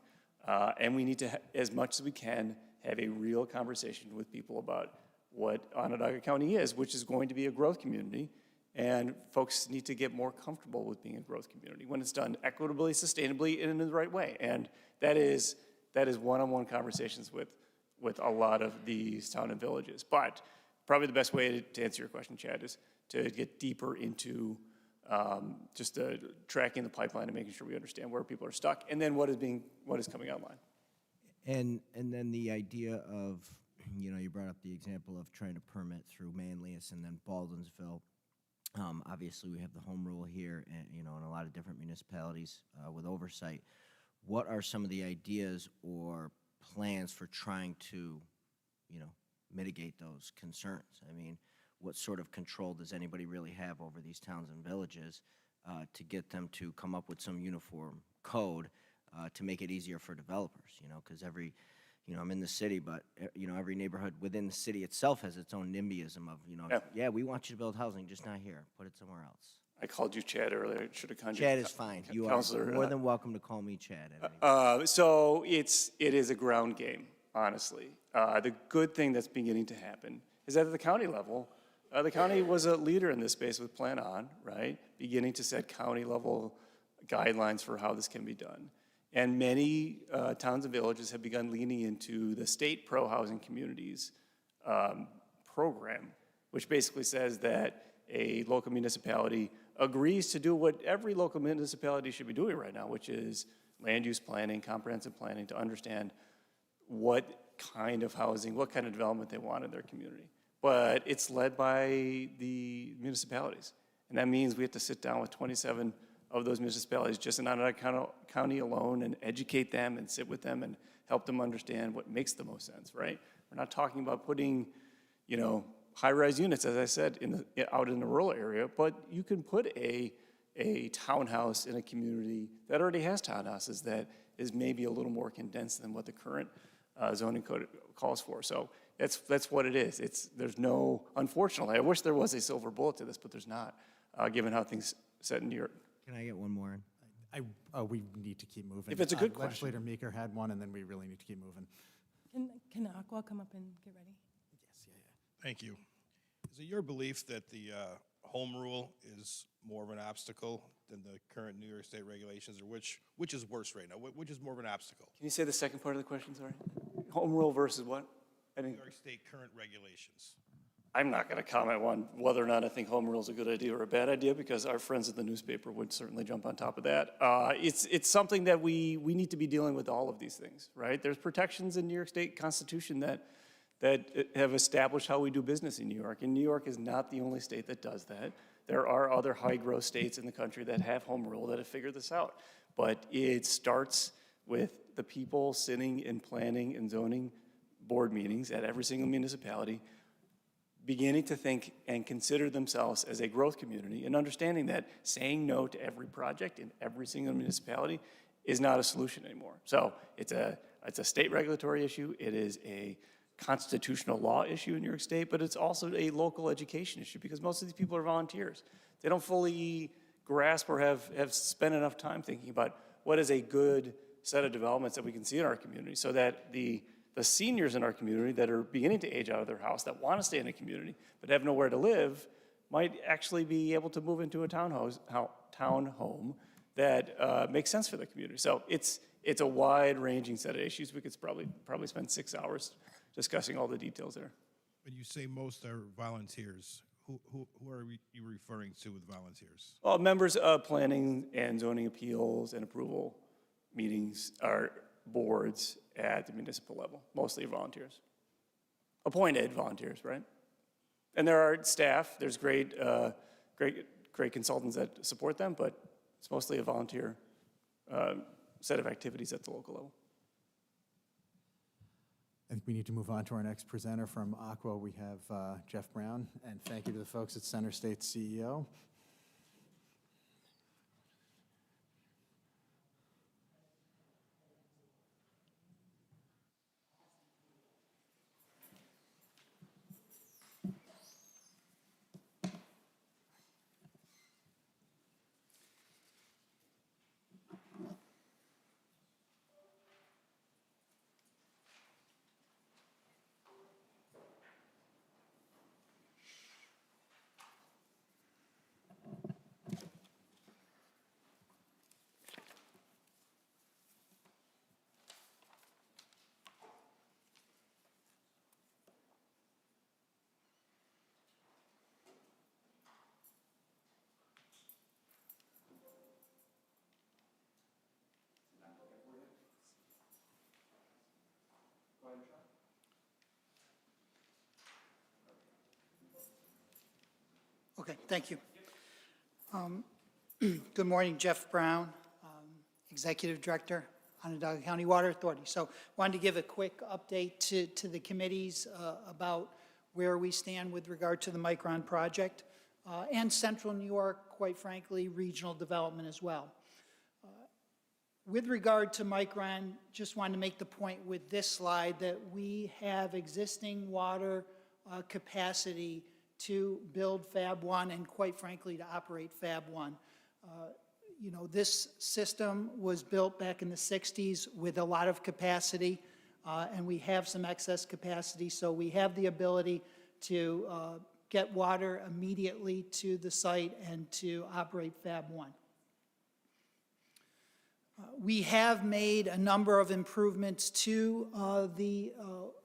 And we need to, as much as we can, have a real conversation with people about what Onondaga County is, which is going to be a growth community. And folks need to get more comfortable with being a growth community when it's done equitably, sustainably, and in the right way. And that is one-on-one conversations with a lot of these town and villages. But probably the best way to answer your question, Chad, is to get deeper into just tracking the pipeline and making sure we understand where people are stuck, and then what is coming online. And then the idea of, you brought up the example of trying to permit through Manlius and then Baldwinsville. Obviously, we have the home rule here, and in a lot of different municipalities with oversight. What are some of the ideas or plans for trying to, mitigate those concerns? I mean, what sort of control does anybody really have over these towns and villages to get them to come up with some uniform code to make it easier for developers? Because I'm in the city, but every neighborhood within the city itself has its own NIMBYism of, yeah, we want you to build housing, just not here. Put it somewhere else. I called you Chad earlier. I should have called you. Chad is fine. You are more than welcome to call me Chad. So it is a ground game, honestly. The good thing that's beginning to happen is that at the county level, the county was a leader in this space with Plan On, right? Beginning to set county level guidelines for how this can be done. And many towns and villages have begun leaning into the state pro-housing communities program, which basically says that a local municipality agrees to do what every local municipality should be doing right now, which is land use planning, comprehensive planning, to understand what kind of housing, what kind of development they want in their community. But it's led by the municipalities. And that means we have to sit down with 27 of those municipalities just in Onondaga County alone and educate them and sit with them and help them understand what makes the most sense, right? We're not talking about putting, high-rise units, as I said, out in the rural area, but you can put a townhouse in a community that already has townhouses that is maybe a little more condensed than what the current zoning code calls for. So that's what it is. Unfortunately, I wish there was a silver bullet to this, but there's not, given how things set in New York. Can I get one more in? We need to keep moving. If it's a good question. Legislator Meeker had one, and then we really need to keep moving. Can Aqua come up and get ready? Yes, Thank you. Is it your belief that the home rule is more of an obstacle than the current New York State regulations, or which is worse right now? Which is more of an obstacle? Can you say the second part of the question, sorry? Home rule versus what? New York State current regulations. I'm not going to comment on whether or not I think home rule is a good idea or a bad idea, because our friends at the newspaper would certainly jump on top of that. It's something that we need to be dealing with all of these things, right? There's protections in New York State Constitution that have established how we do business in New York, and New York is not the only state that does that. There are other high-growth states in the country that have home rule that have figured this out. But it starts with the people sitting in planning and zoning board meetings at every single municipality, beginning to think and consider themselves as a growth community, and understanding that saying no to every project in every single municipality is not a solution anymore. So it's a state regulatory issue. It is a constitutional law issue in New York State, but it's also a local education issue, because most of these people are volunteers. They don't fully grasp or have spent enough time thinking about what is a good set of developments that we can see in our community, so that the seniors in our community that are beginning to age out of their house, that want to stay in a community but have nowhere to live, might actually be able to move into a townhome that makes sense for the community. So it's a wide-ranging set of issues. We could probably spend 6 hours discussing all the details there. When you say most are volunteers, who are you referring to with volunteers? Well, members of planning and zoning appeals and approval meetings or boards at the municipal level, mostly volunteers. Appointed volunteers, right? And there are staff, there's great consultants that support them, but it's mostly a volunteer set of activities at the local level. I think we need to move on to our next presenter from Aqua. We have Jeff Brown, and thank you to the folks at Center State's CEO. Okay, thank you. Good morning, Jeff Brown, Executive Director, Onondaga County Water Authority. So wanted to give a quick update to the committees about where we stand with regard to the Micron project and Central New York, quite frankly, regional development as well. With regard to Micron, just wanted to make the point with this slide that we have existing water capacity to build Fab 1 and quite frankly to operate Fab 1. You know, this system was built back in the 60s with a lot of capacity and we have some excess capacity, so we have the ability to get water immediately to the site and to operate Fab 1. We have made a number of improvements to the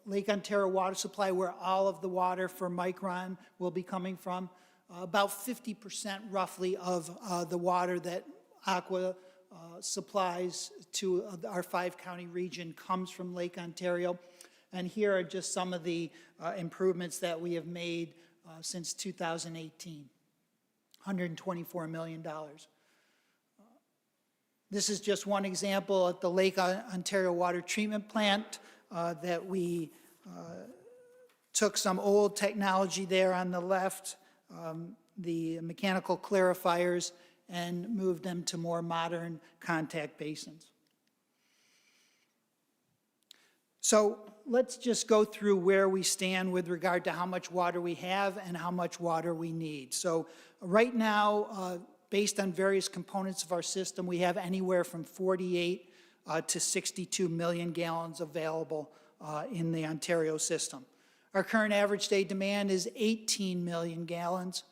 Lake Ontario water supply where all of the water for Micron will be coming from. About 50% roughly of the water that Aqua supplies to our 5-county region comes from Lake Ontario. And here are just some of the improvements that we have made since 2018. $124 million. This is just one example at the Lake Ontario Water Treatment Plant that we took some old technology there on the left, the mechanical clarifiers, and moved them to more modern contact basins. So let's just go through where we stand with regard to how much water we have and how much water we need. So right now, based on various components of our system, we have anywhere from 48 to 62 million gallons available in the Ontario system. Our current average day demand is 18 million gallons,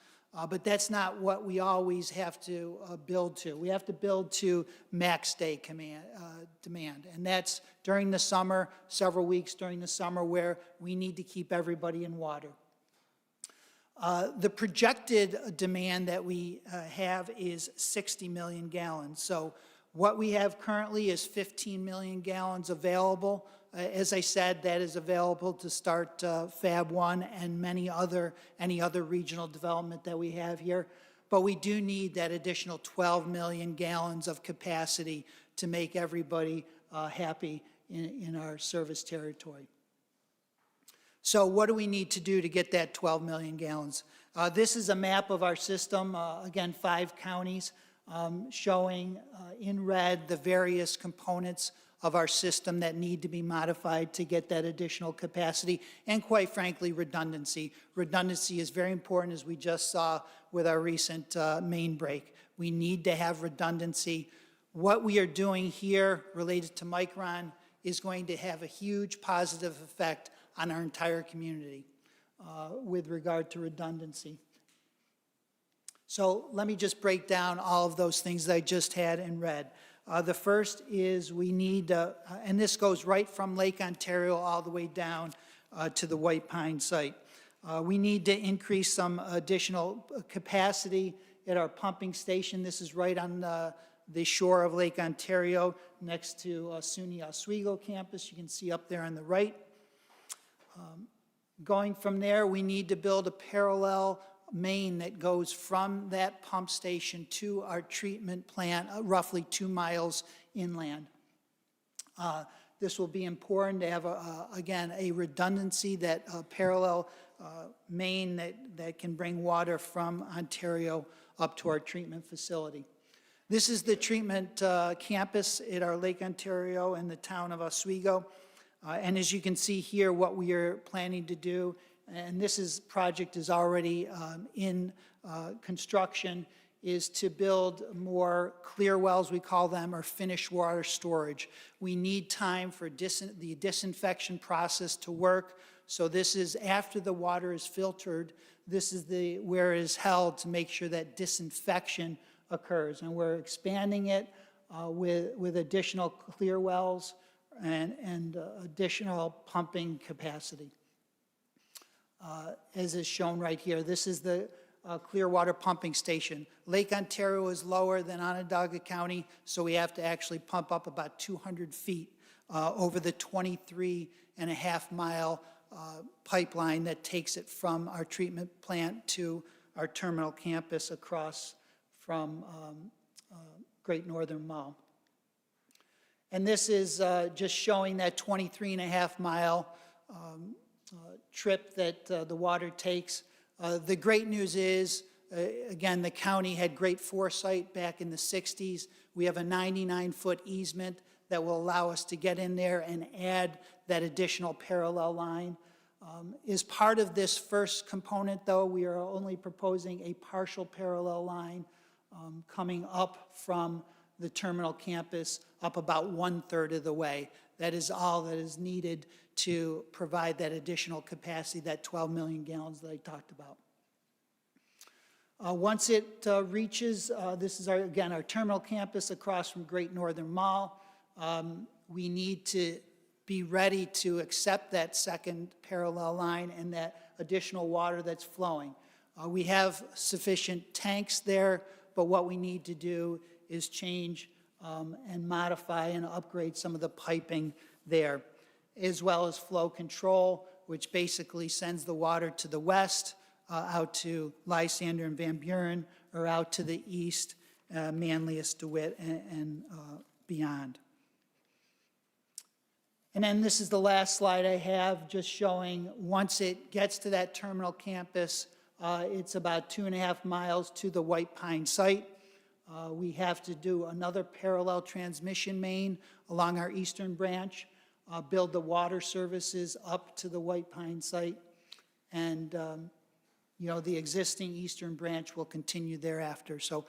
but that's not what we always have to build to. We have to build to max day demand, and that's during the summer, several weeks during the summer where we need to keep everybody in water. The projected demand that we have is 60 million gallons. So what we have currently is 15 million gallons available. As I said, that is available to start Fab 1 and any other regional development that we have here. But we do need that additional 12 million gallons of capacity to make everybody happy in our service territory. So what do we need to do to get that 12 million gallons? This is a map of our system, again, 5 counties, showing in red the various components of our system that need to be modified to get that additional capacity and, quite frankly, redundancy. Redundancy is very important, as we just saw with our recent main break. We need to have redundancy. What we are doing here related to Micron is going to have a huge positive effect on our entire community with regard to redundancy. So let me just break down all of those things that I just had in red. The first is we need, and this goes right from Lake Ontario all the way down to the White Pine site. We need to increase some additional capacity at our pumping station. This is right on the shore of Lake Ontario next to SUNY Oswego campus. You can see up there on the right. Going from there, we need to build a parallel main that goes from that pump station to our treatment plant, roughly 2 miles inland. This will be important to have, again, a redundancy, that parallel main that can bring water from Ontario up to our treatment facility. This is the treatment campus at our Lake Ontario in the town of Oswego. And as you can see here, what we are planning to do, and project is already in construction, is to build more clear wells, we call them, or finished water storage. We need time for the disinfection process to work. So this is after the water is filtered, this is where it is held to make sure that disinfection occurs. And we're expanding it with additional clear wells and additional pumping capacity. As is shown right here, this is the clear water pumping station. Lake Ontario is lower than Onondaga County, so we have to actually pump up about 200 feet over the 23.5-mile pipeline that takes it from our treatment plant to our terminal campus across from Great Northern Mall. And this is just showing that 23.5-mile trip that the water takes. The great news is, again, the county had great foresight back in the 60s. We have a 99-foot easement that will allow us to get in there and add that additional parallel line. As part of this first component, though, we are only proposing a partial parallel line coming up from the terminal campus up about 1/3 of the way. That is all that is needed to provide that additional capacity, that 12 million gallons that I talked about. Once it reaches, this is, again, our terminal campus across from Great Northern Mall. We need to be ready to accept that second parallel line and that additional water that's flowing. We have sufficient tanks there, but what we need to do is change and modify and upgrade some of the piping there, as well as flow control, which basically sends the water to the west, out to Lysander and Van Buren, or out to the east, Manlius, DeWitt, and beyond. And then this is the last slide I have, just showing once it gets to that terminal campus, it's about 2.5 miles to the White Pine site. We have to do another parallel transmission main along our eastern branch, build the water services up to the White Pine site, and the existing eastern branch will continue thereafter. So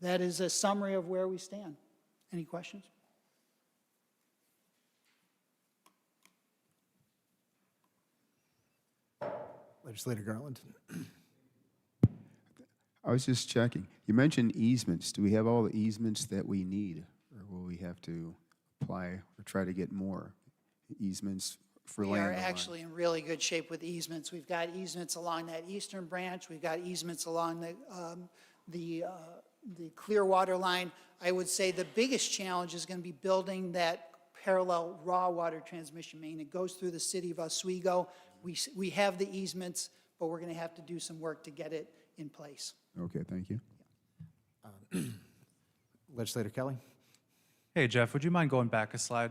that is a summary of where we stand. Any questions? Legislator Garland. I was just checking. You mentioned easements. Do we have all the easements that we need, or will we have to apply or try to get more easements for land? We are actually in really good shape with easements. We've got easements along that eastern branch. We've got easements along the Clearwater line. I would say the biggest challenge is going to be building that parallel raw water transmission main. It goes through the city of Oswego. We have the easements, but we're going to have to do some work to get it in place. Okay, thank you. Legislator Kelly. Hey, Jeff, would you mind going back a slide?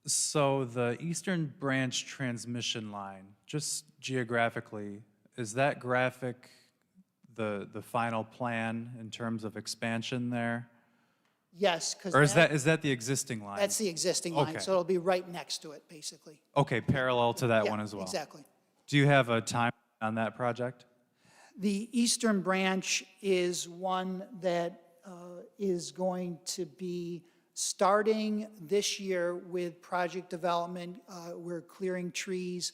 So the Eastern Branch transmission line, just geographically, is that graphic the final plan in terms of expansion there? Yes, because Or is that the existing line? that's the existing line, Okay. so it'll be right next to it, basically. Okay, parallel to that Yeah, one as well. exactly. Do you have a time on that project? The eastern branch is one that is going to be starting this year with project development. We're clearing trees.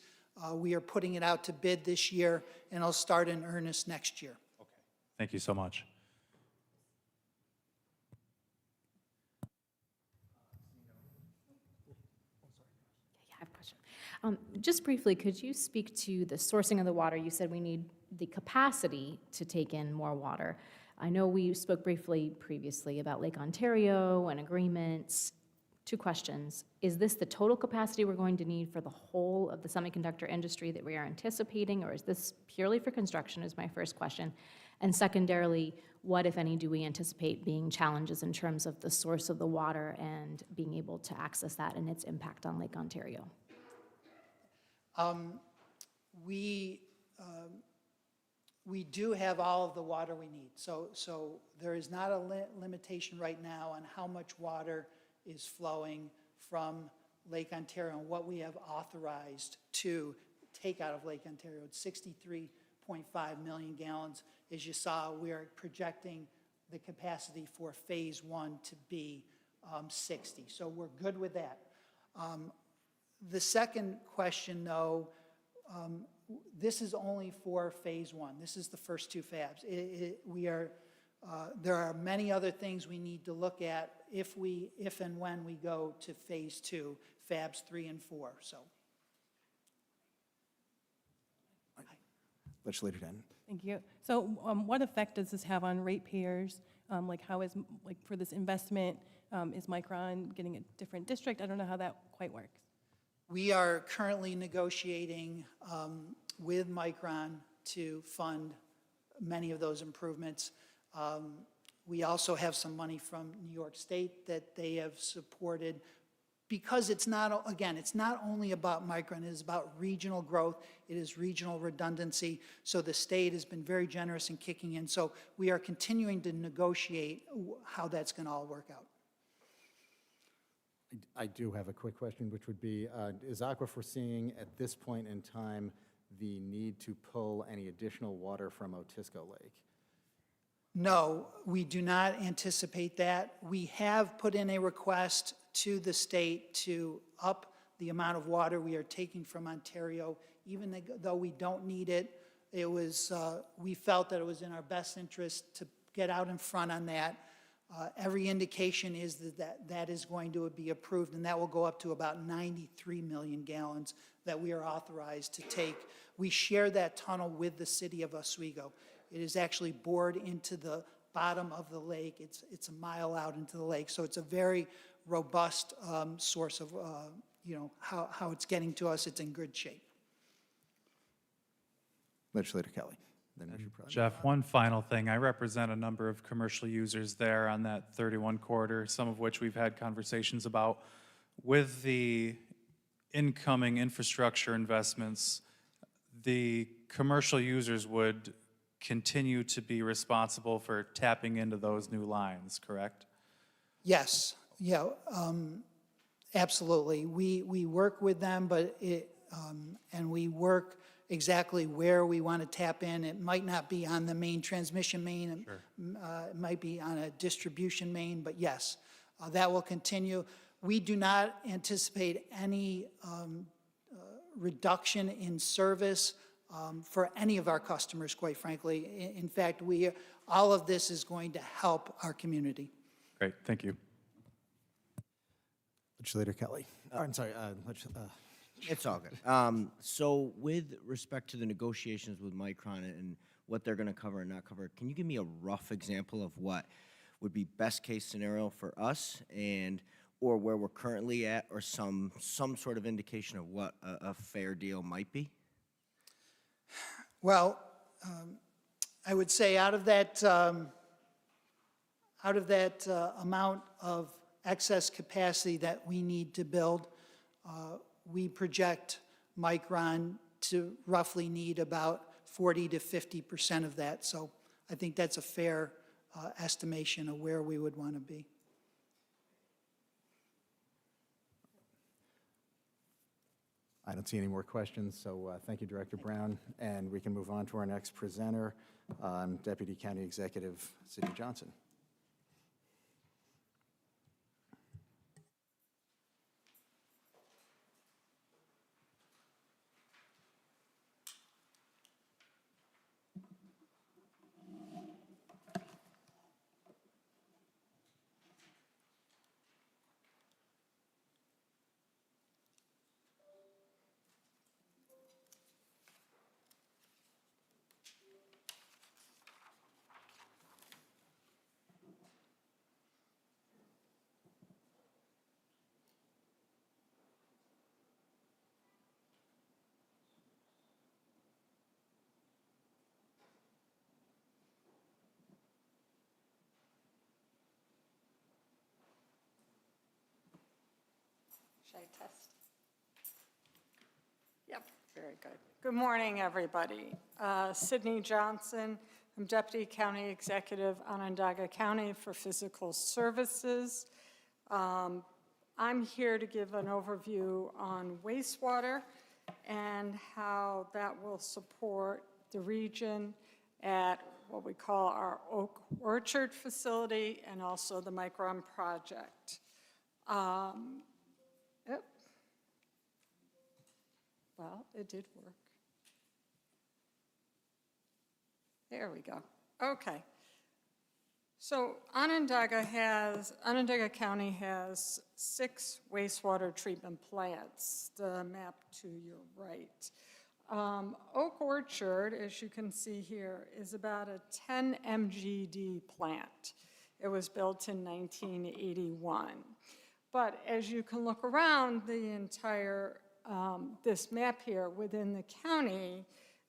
We are putting it out to bid this year, and it'll start in earnest next year. Okay, thank you so much. I have a question. Just briefly, could you speak to the sourcing of the water? You said we need the capacity to take in more water. I know we spoke briefly previously about Lake Ontario and agreements. Two questions. Is this the total capacity we're going to need for the whole of the semiconductor industry that we are anticipating, or is this purely for construction, is my first question. And secondarily, what, if any, do we anticipate being challenges in terms of the source of the water and being able to access that and its impact on Lake Ontario? We do have all of the water we need. So there is not a limitation right now on how much water is flowing from Lake Ontario and what we have authorized to take out of Lake Ontario. It's 63.5 million gallons. As you saw, we are projecting the capacity for phase one to be 60. So we're good with that. The second question, though, this is only for phase one. This is the first two fabs. There are many other things we need to look at if and when we go to phase two, fabs 3 and 4. So, Legislator Denton. Thank you. So what effect does this have on ratepayers? Like how is, like for this investment, is Micron getting a different district? I don't know how that quite works. we are currently negotiating with Micron to fund many of those improvements. We also have some money from New York State that they have supported, because it's not, again, it's not only about Micron, it is about regional growth, it is regional redundancy. So the state has been very generous in kicking in. So we are continuing to negotiate how that's going to all work out. I do have a quick question, which would be, is Aqua foreseeing at this point in time the need to pull any additional water from Otisco Lake? No, we do not anticipate that. We have put in a request to the state to up the amount of water we are taking from Ontario, even though we don't need it. It was, we felt that it was in our best interest to get out in front on that. Every indication is that is going to be approved, and that will go up to about 93 million gallons that we are authorized to take. We share that tunnel with the city of Oswego. It is actually bored into the bottom of the lake. It's a mile out into the lake, so it's a very robust source of, how it's getting to us. It's in good shape. Legislator Kelly. Then Mr. President. Jeff, one final thing. I represent a number of commercial users there on that 31 corridor, some of which we've had conversations about. With the incoming infrastructure investments, the commercial users would continue to be responsible for tapping into those new lines, correct? Yes, yeah, absolutely. We work with them, but and we work exactly where we want to tap in. It might not be on the main transmission main. Sure. It might be on a distribution main, but yes, that will continue. We do not anticipate any reduction in service for any of our customers, quite frankly. In fact, all of this is going to help our community. Great, thank you. Legislator Kelly. I'm sorry, It's all good. So with respect to the negotiations with Micron and what they're going to cover and not cover, can you give me a rough example of what would be best case scenario for us or where we're currently at, or some sort of indication of what a fair deal might be? Well, I would say out of that amount of excess capacity that we need to build, we project Micron to roughly need about 40 to 50% of that. So I think that's a fair estimation of where we would want to be. I don't see any more questions, so thank you, Director Brown. And we can move on to our next presenter, Deputy County Executive Sidney Johnson. Should I test? Yep, very good. Good morning, everybody. Sydney Johnson, I'm Deputy County Executive, Onondaga County for Physical Services. I'm here to give an overview on wastewater and how that will support the region at what we call our Oak Orchard facility and also the Micron project. Yep. Well, it did work. There we go. Okay. So Onondaga County has 6 wastewater treatment plants, the map to your right. Oak Orchard, as you can see here, is about a 10 MGD plant. It was built in 1981. But as you can look around the entire, this map here within the county,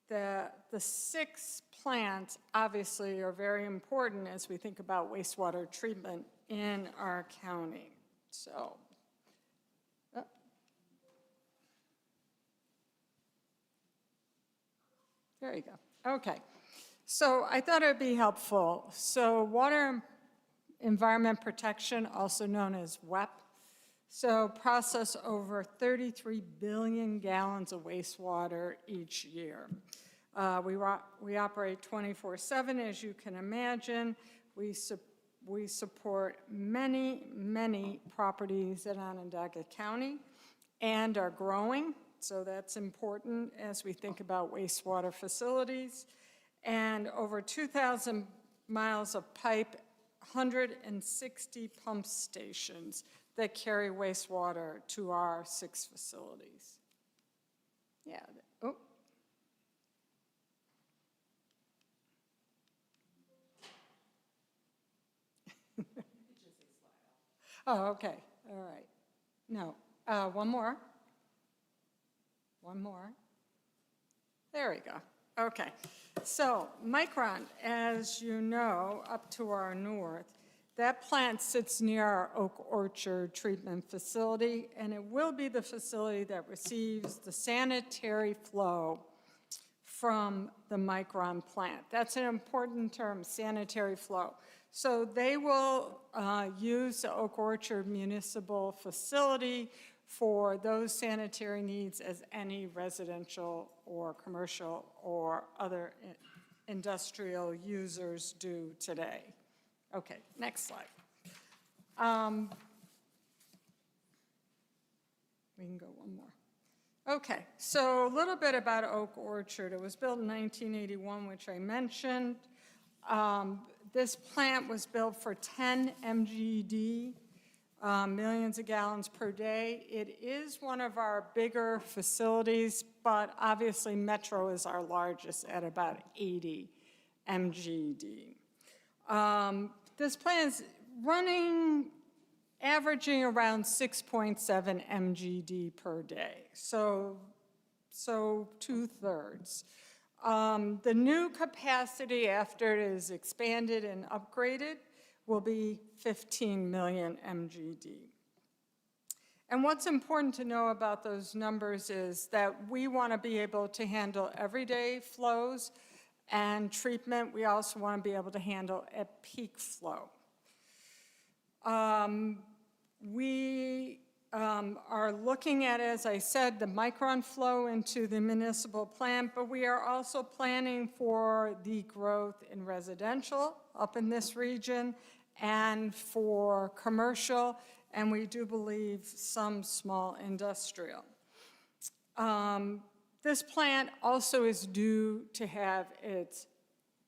the 6 plants obviously are very important as we think about wastewater treatment in our county. So, there you go. Okay. So I thought it would be helpful. So water environment protection, also known as WEP, so process over 33 billion gallons of wastewater each year. We operate 24/7, as you can imagine. We support many properties in Onondaga County and are growing, so that's important as we think about wastewater facilities. And over 2,000 miles of pipe, 160 pump stations that carry wastewater to our 6 facilities. Yeah, oh. Oh, okay, all right. No, one more. One more. There we go. Okay, so Micron, as you know, up to our north, that plant sits near our Oak Orchard treatment facility, and it will be the facility that receives the sanitary flow from the Micron plant. That's an important term, sanitary flow. So they will use the Oak Orchard Municipal Facility for those sanitary needs as any residential or commercial or other industrial users do today. Okay, next slide. We can go one more. Okay, so a little bit about Oak Orchard. It was built in 1981, which I mentioned. This plant was built for 10 MGD, millions of gallons per day. It is one of our bigger facilities, but obviously Metro is our largest at about 80 MGD. This plant is running, averaging around 6.7 MGD per day, so 2/3. The new capacity after it is expanded and upgraded will be 15 million MGD. And what's important to know about those numbers is that we want to be able to handle everyday flows and treatment. We also want to be able to handle at peak flow. We are looking at, as I said, the Micron flow into the municipal plant, but we are also planning for the growth in residential up in this region and for commercial, and we do believe some small industrial. This plant also is due to have its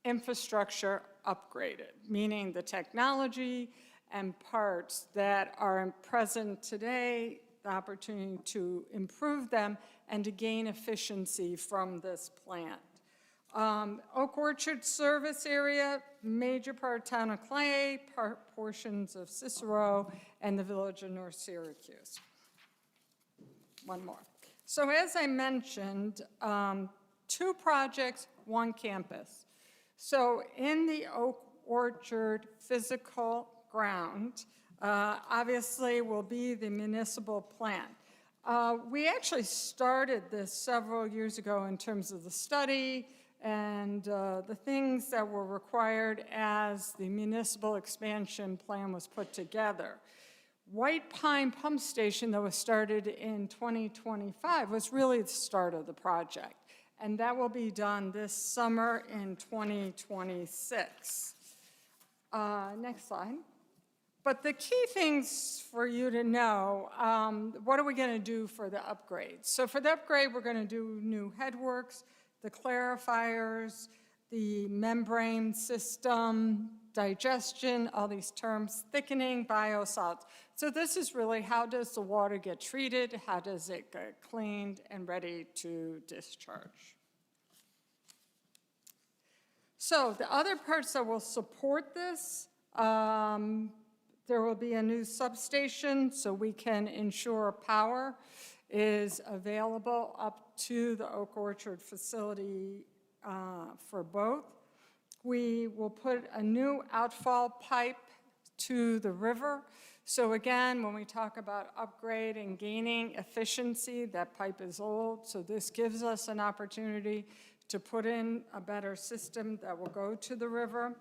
infrastructure upgraded, meaning the technology and parts that are present today, the opportunity to improve them and to gain efficiency from this plant. Oak Orchard service area, major part of town of Clay, portions of Cicero, and the village of North Syracuse. One more. So as I mentioned, 2 projects, 1 campus. So in the Oak Orchard physical ground, obviously will be the municipal plant. We actually started this several years ago in terms of the study and the things that were required as the municipal expansion plan was put together. White Pine Pump Station that was started in 2025 was really the start of the project, and that will be done this summer in 2026. Next slide. But the key things for you to know, what are we going to do for the upgrade? So for the upgrade, we're going to do new headworks, the clarifiers, the membrane system, digestion, all these terms, thickening, biosolids. So this is really how does the water get treated, how does it get cleaned and ready to discharge. So the other parts that will support this, there will be a new substation so we can ensure power is available up to the Oak Orchard facility for both. We will put a new outfall pipe to the river. So again, when we talk about upgrade and gaining efficiency, that pipe is old. So this gives us an opportunity to put in a better system that will go to the river.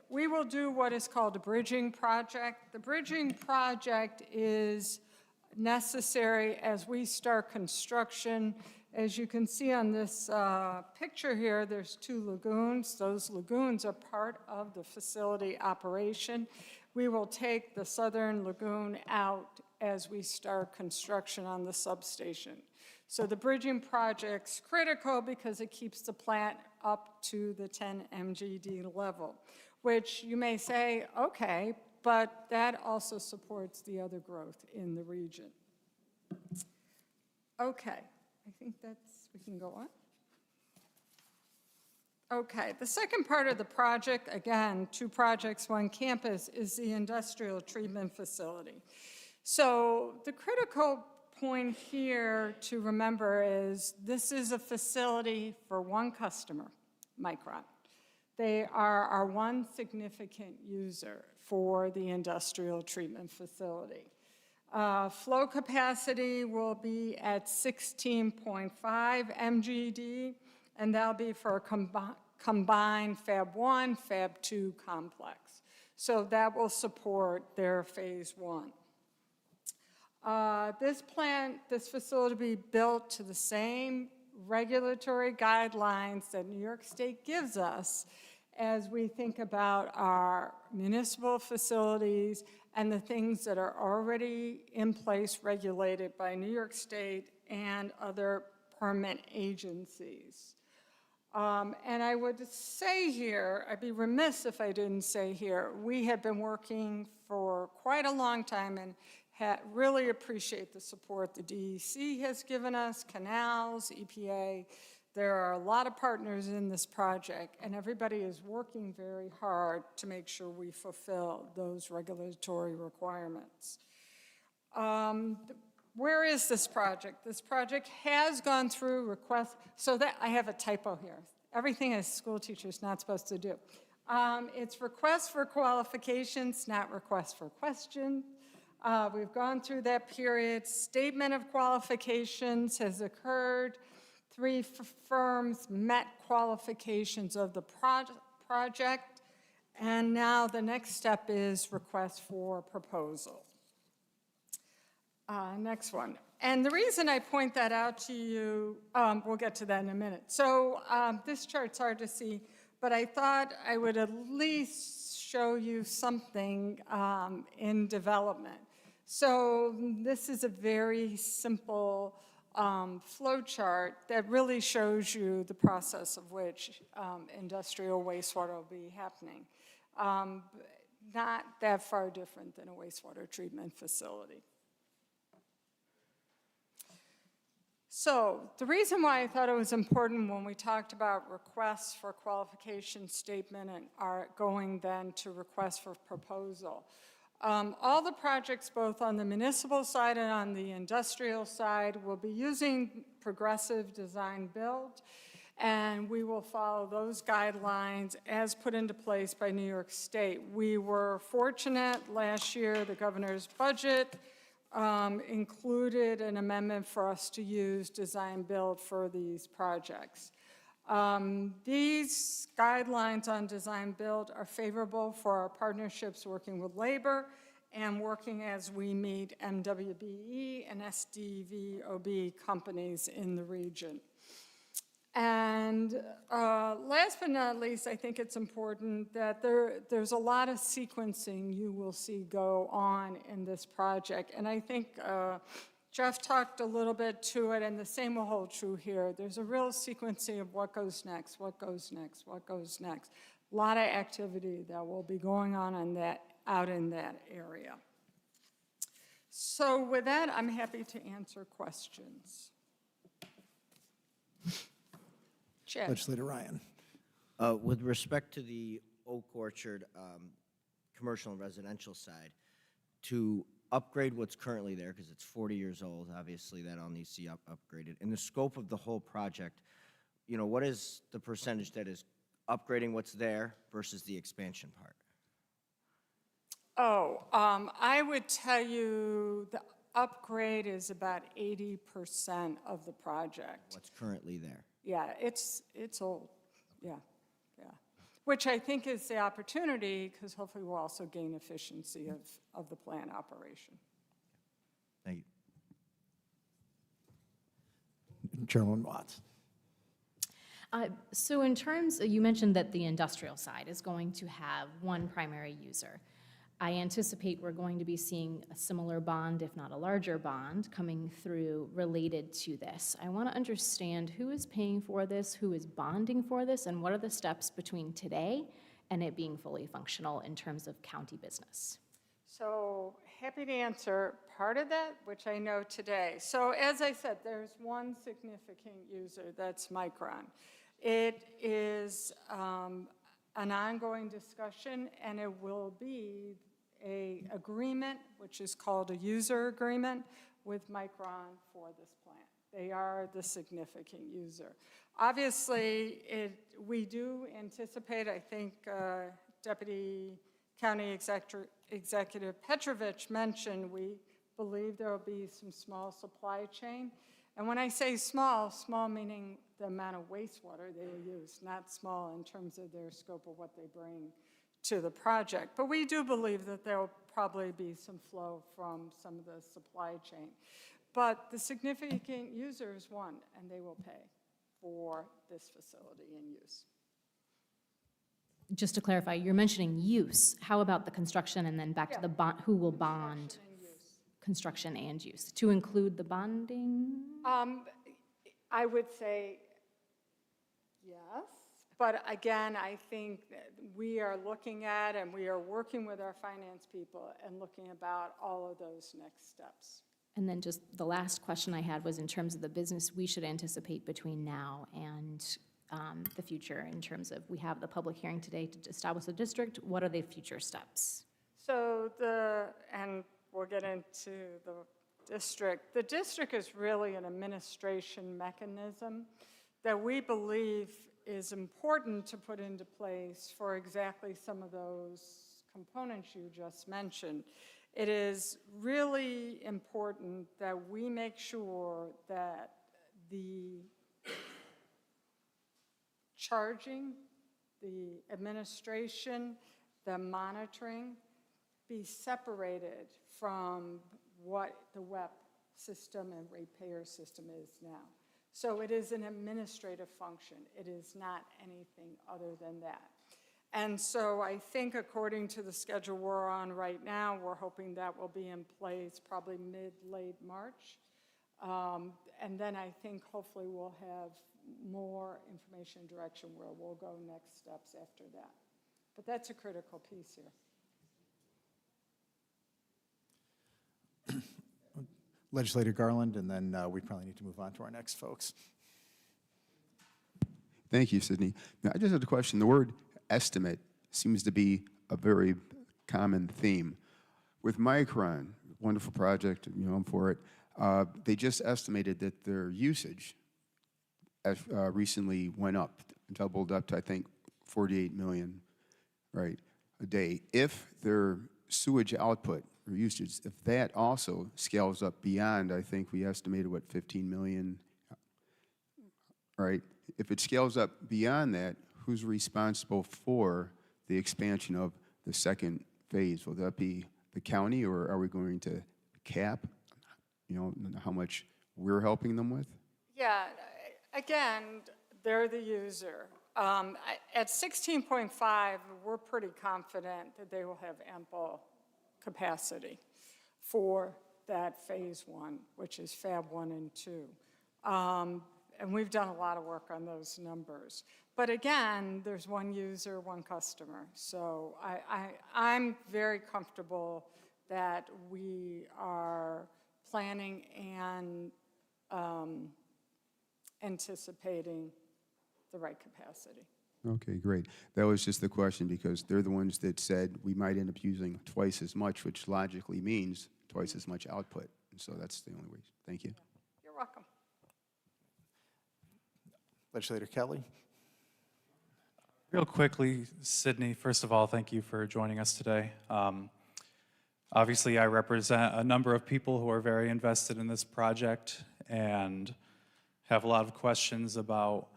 We will do what is called a bridging project. The bridging project is necessary as we start construction. As you can see on this picture here, there's 2 lagoons. Those lagoons are part of the facility operation. We will take the southern lagoon out as we start construction on the substation. So the bridging project's critical because it keeps the plant up to the 10 MGD level, which you may say, okay, but that also supports the other growth in the region. Okay, I think we can go on. Okay, the second part of the project, again, 2 projects, 1 campus, is the industrial treatment facility. So the critical point here to remember is this is a facility for 1 customer, Micron. They are our 1 significant user for the industrial treatment facility. Flow capacity will be at 16.5 MGD, and that'll be for a combined Fab 1, Fab 2 complex. So that will support their phase 1. This facility will be built to the same regulatory guidelines that New York State gives us as we think about our municipal facilities and the things that are already in place regulated by New York State and other permit agencies. And I would say here, I'd be remiss if I didn't say here, we have been working for quite a long time and really appreciate the support the DEC has given us, canals, EPA. There are a lot of partners in this project, and everybody is working very hard to make sure we fulfill those regulatory requirements. Where is this project? This project has gone through requests, so that I have a typo here. Everything a school teacher is not supposed to do. It's request for qualifications, not request for questions. We've gone through that period. Statement of qualifications has occurred. 3 firms met qualifications of the project, and now the next step is request for proposal. Next one. And the reason I point that out to you, we'll get to that in a minute. So this chart's hard to see, but I thought I would at least show you something in development. So this is a very simple flow chart that really shows you the process of which industrial wastewater will be happening. Not that far different than a wastewater treatment facility. So the reason why I thought it was important when we talked about requests for qualification statement and are going then to request for proposal. All the projects, both on the municipal side and on the industrial side, will be using progressive design build, and we will follow those guidelines as put into place by New York State. We were fortunate last year, the governor's budget included an amendment for us to use design build for these projects. These guidelines on design build are favorable for our partnerships working with labor and working as we meet MWBE and SDVOB companies in the region. And last but not least, I think it's important that there's a lot of sequencing you will see go on in this project. And I think Jeff talked a little bit to it, and the same will hold true here. There's a real sequencing of what goes next, what goes next, what goes next. A lot of activity that will be going on out in that area. So with that, I'm happy to answer questions. Chad. Legislator Ryan. With respect to the Oak Orchard commercial and residential side, to upgrade what's currently there, because it's 40 years old, obviously that all needs to be upgraded. In the scope of the whole project, you know, what is the percentage that is upgrading what's there versus the expansion part? I would tell you the upgrade is about 80% of the project. What's currently there? Yeah, it's old, yeah. Which I think is the opportunity, because hopefully we'll also gain efficiency of the plant operation. Thank you. Chairwoman Watts. So in terms, you mentioned that the industrial side is going to have one primary user. I anticipate we're going to be seeing a similar bond, if not a larger bond, coming through related to this. I want to understand who is paying for this, who is bonding for this, and what are the steps between today and it being fully functional in terms of county business. So happy to answer part of that, which I know today. So as I said, there's one significant user, that's Micron. It is an ongoing discussion, and it will be an agreement, which is called a user agreement, with Micron for this plant. They are the significant user. Obviously, we do anticipate, I think Deputy County Executive Petrovich mentioned, we believe there will be some small supply chain. And when I say small, small meaning the amount of wastewater they will use, not small in terms of their scope of what they bring to the project. But we do believe that there will probably be some flow from some of the supply chain. But the significant user is one, and they will pay for this facility in use. Just to clarify, you're mentioning use. How about the construction and then back to the bond, who will bond? Construction and use. To include the bonding? I would say yes, but again, I think that we are looking at and we are working with our finance people and looking about all of those next steps. And then just the last question I had was in terms of the business we should anticipate between now and the future, in terms of, we have the public hearing today to establish the district. What are the future steps? So and we'll get into the district. The district is really an administration mechanism that we believe is important to put into place for exactly some of those components you just mentioned. It is really important that we make sure that the charging, the administration, the monitoring be separated from what the WEP system and ratepayer system is now. So it is an administrative function. It is not anything other than that. And so I think according to the schedule we're on right now, we're hoping that will be in place probably mid-late March. And then I think hopefully we'll have more information and direction where we'll go next steps after that. But that's a critical piece here. Legislator Garland, and then we probably need to move on to our next folks. Thank you, Sydney. Now, I just had a question. The word estimate seems to be a very common theme. With Micron, wonderful project, you know, I'm for it, they just estimated that their usage recently went up, doubled up to, I think, 48 million, right, a day. If their sewage output or usage, if that also scales up beyond, I think we estimated, what, 15 million? Right? If it scales up beyond that, who's responsible for the expansion of the second phase? Will that be the county, or are we going to cap, how much we're helping them with? Yeah, again, they're the user. At 16.5, we're pretty confident that they will have ample capacity for that phase one, which is Fab 1 and 2. And we've done a lot of work on those numbers. But again, there's one user, one customer. So I'm very comfortable that we are planning and anticipating the right capacity. Okay, great. That was just the question, because they're the ones that said we might end up using twice as much, which logically means twice as much output. And so that's the only way. Thank you. You're welcome. Legislator Kelly? Real quickly, Sydney, first of all, thank you for joining us today. Obviously, I represent a number of people who are very invested in this project and have a lot of questions about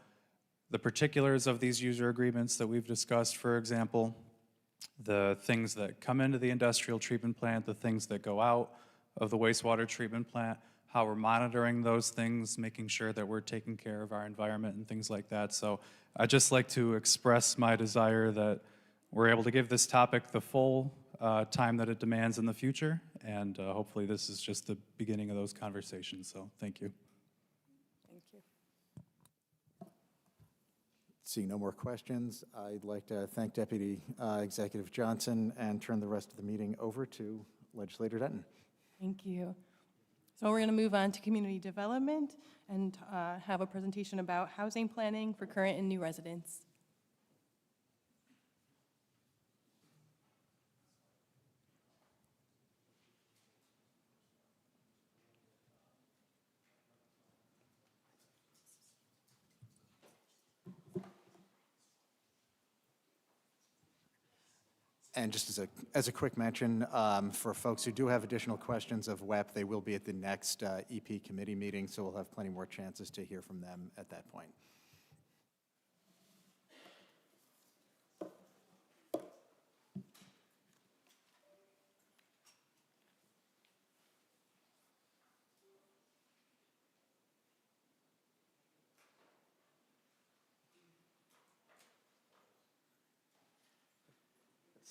the particulars of these user agreements that we've discussed. For example, the things that come into the industrial treatment plant, the things that go out of the wastewater treatment plant, how we're monitoring those things, making sure that we're taking care of our environment and things like that. So I'd just like to express my desire that we're able to give this topic the full time that it demands in the future, and hopefully this is just the beginning of those conversations. So thank you. Thank you. Seeing no more questions, I'd like to thank Deputy Executive Johnson and turn the rest of the meeting over to Legislator Denton. Thank you. So we're going to move on to community development and have a presentation about housing planning for current and new residents. And just as a quick mention, for folks who do have additional questions of WEP, they will be at the next EP committee meeting, so we'll have plenty more chances to hear from them at that point.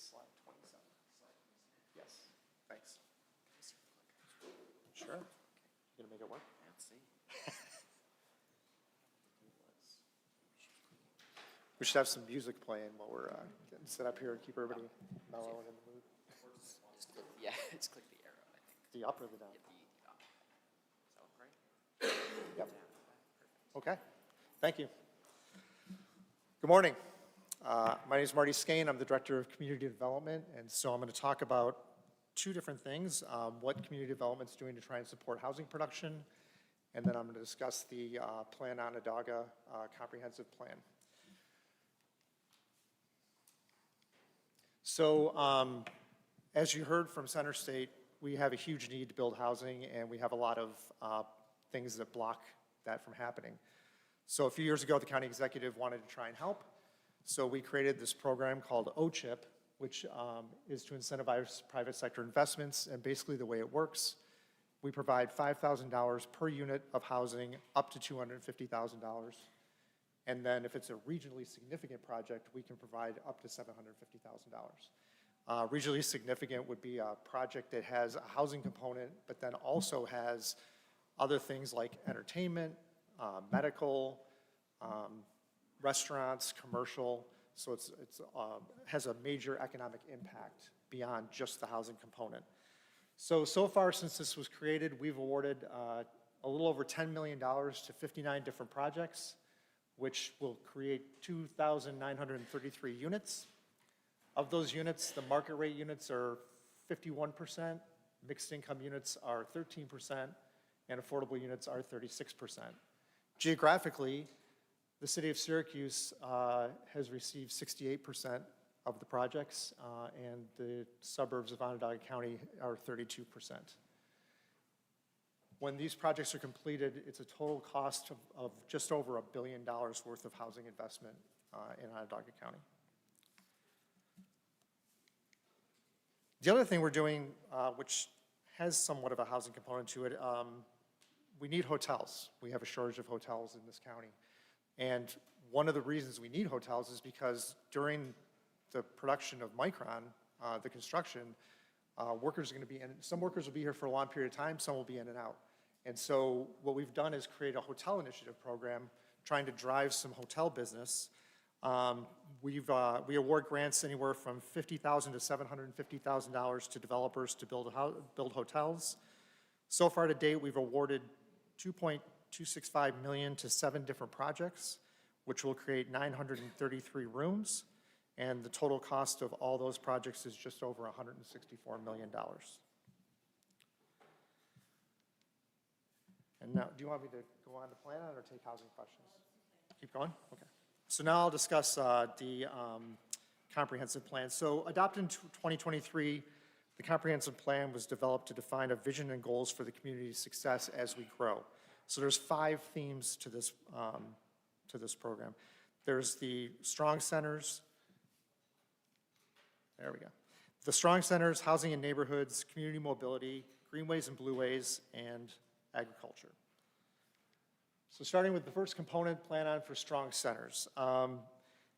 Slide 27. Yes, thanks. Sure. You gonna make it work? Let's see. We should have some music playing while we're getting set up here and keep everybody mellow and in the mood. Just click, yeah, just click the arrow, I think. The up or the down? Yeah, the up. Does that look right? Yep. Okay, thank you. Good morning. My name is Marty Skane. I'm the Director of Community Development, and so I'm going to talk about two different things, what community development is doing to try and support housing production, and then I'm going to discuss the Plan Onondaga comprehensive plan. So as you heard from Center State, we have a huge need to build housing, and we have a lot of things that block that from happening. So a few years ago, the county executive wanted to try and help. So we created this program called OCHIP, which is to incentivize private sector investments. And basically the way it works, we provide $5,000 per unit of housing up to $250,000. And then if it's a regionally significant project, we can provide up to $750,000. Regionally significant would be a project that has a housing component, but then also has other things like entertainment, medical, restaurants, commercial, so it has a major economic impact beyond just the housing component. So far since this was created, we've awarded a little over $10 million to 59 different projects, which will create 2,933 units. Of those units, the market rate units are 51%, mixed income units are 13%, and affordable units are 36%. Geographically, the city of Syracuse has received 68% of the projects, and the suburbs of Onondaga County are 32%. When these projects are completed, it's a total cost of just over $1 billion worth of housing investment in Onondaga County. The other thing we're doing, which has somewhat of a housing component to it, we need hotels. We have a shortage of hotels in this county. And one of the reasons we need hotels is because during the production of Micron, the construction, workers are going to be in, some workers will be here for a long period of time, some will be in and out. And so what we've done is create a hotel initiative program trying to drive some hotel business. We award grants anywhere from $50,000 to $750,000 to developers to build hotels. So far to date, we've awarded $2.265 million to 7 different projects, which will create 933 rooms. And the total cost of all those projects is just over $164 million. And now, do you want me to go on to plan on or take housing questions? Keep going? Okay. So now I'll discuss the comprehensive plan. So adopted in 2023, the comprehensive plan was developed to define a vision and goals for the community's success as we grow. So there's 5 themes to this program. There's the strong centers. There we go. The strong centers, housing and neighborhoods, community mobility, greenways and blueways, and agriculture. So starting with the first component, plan on for strong centers.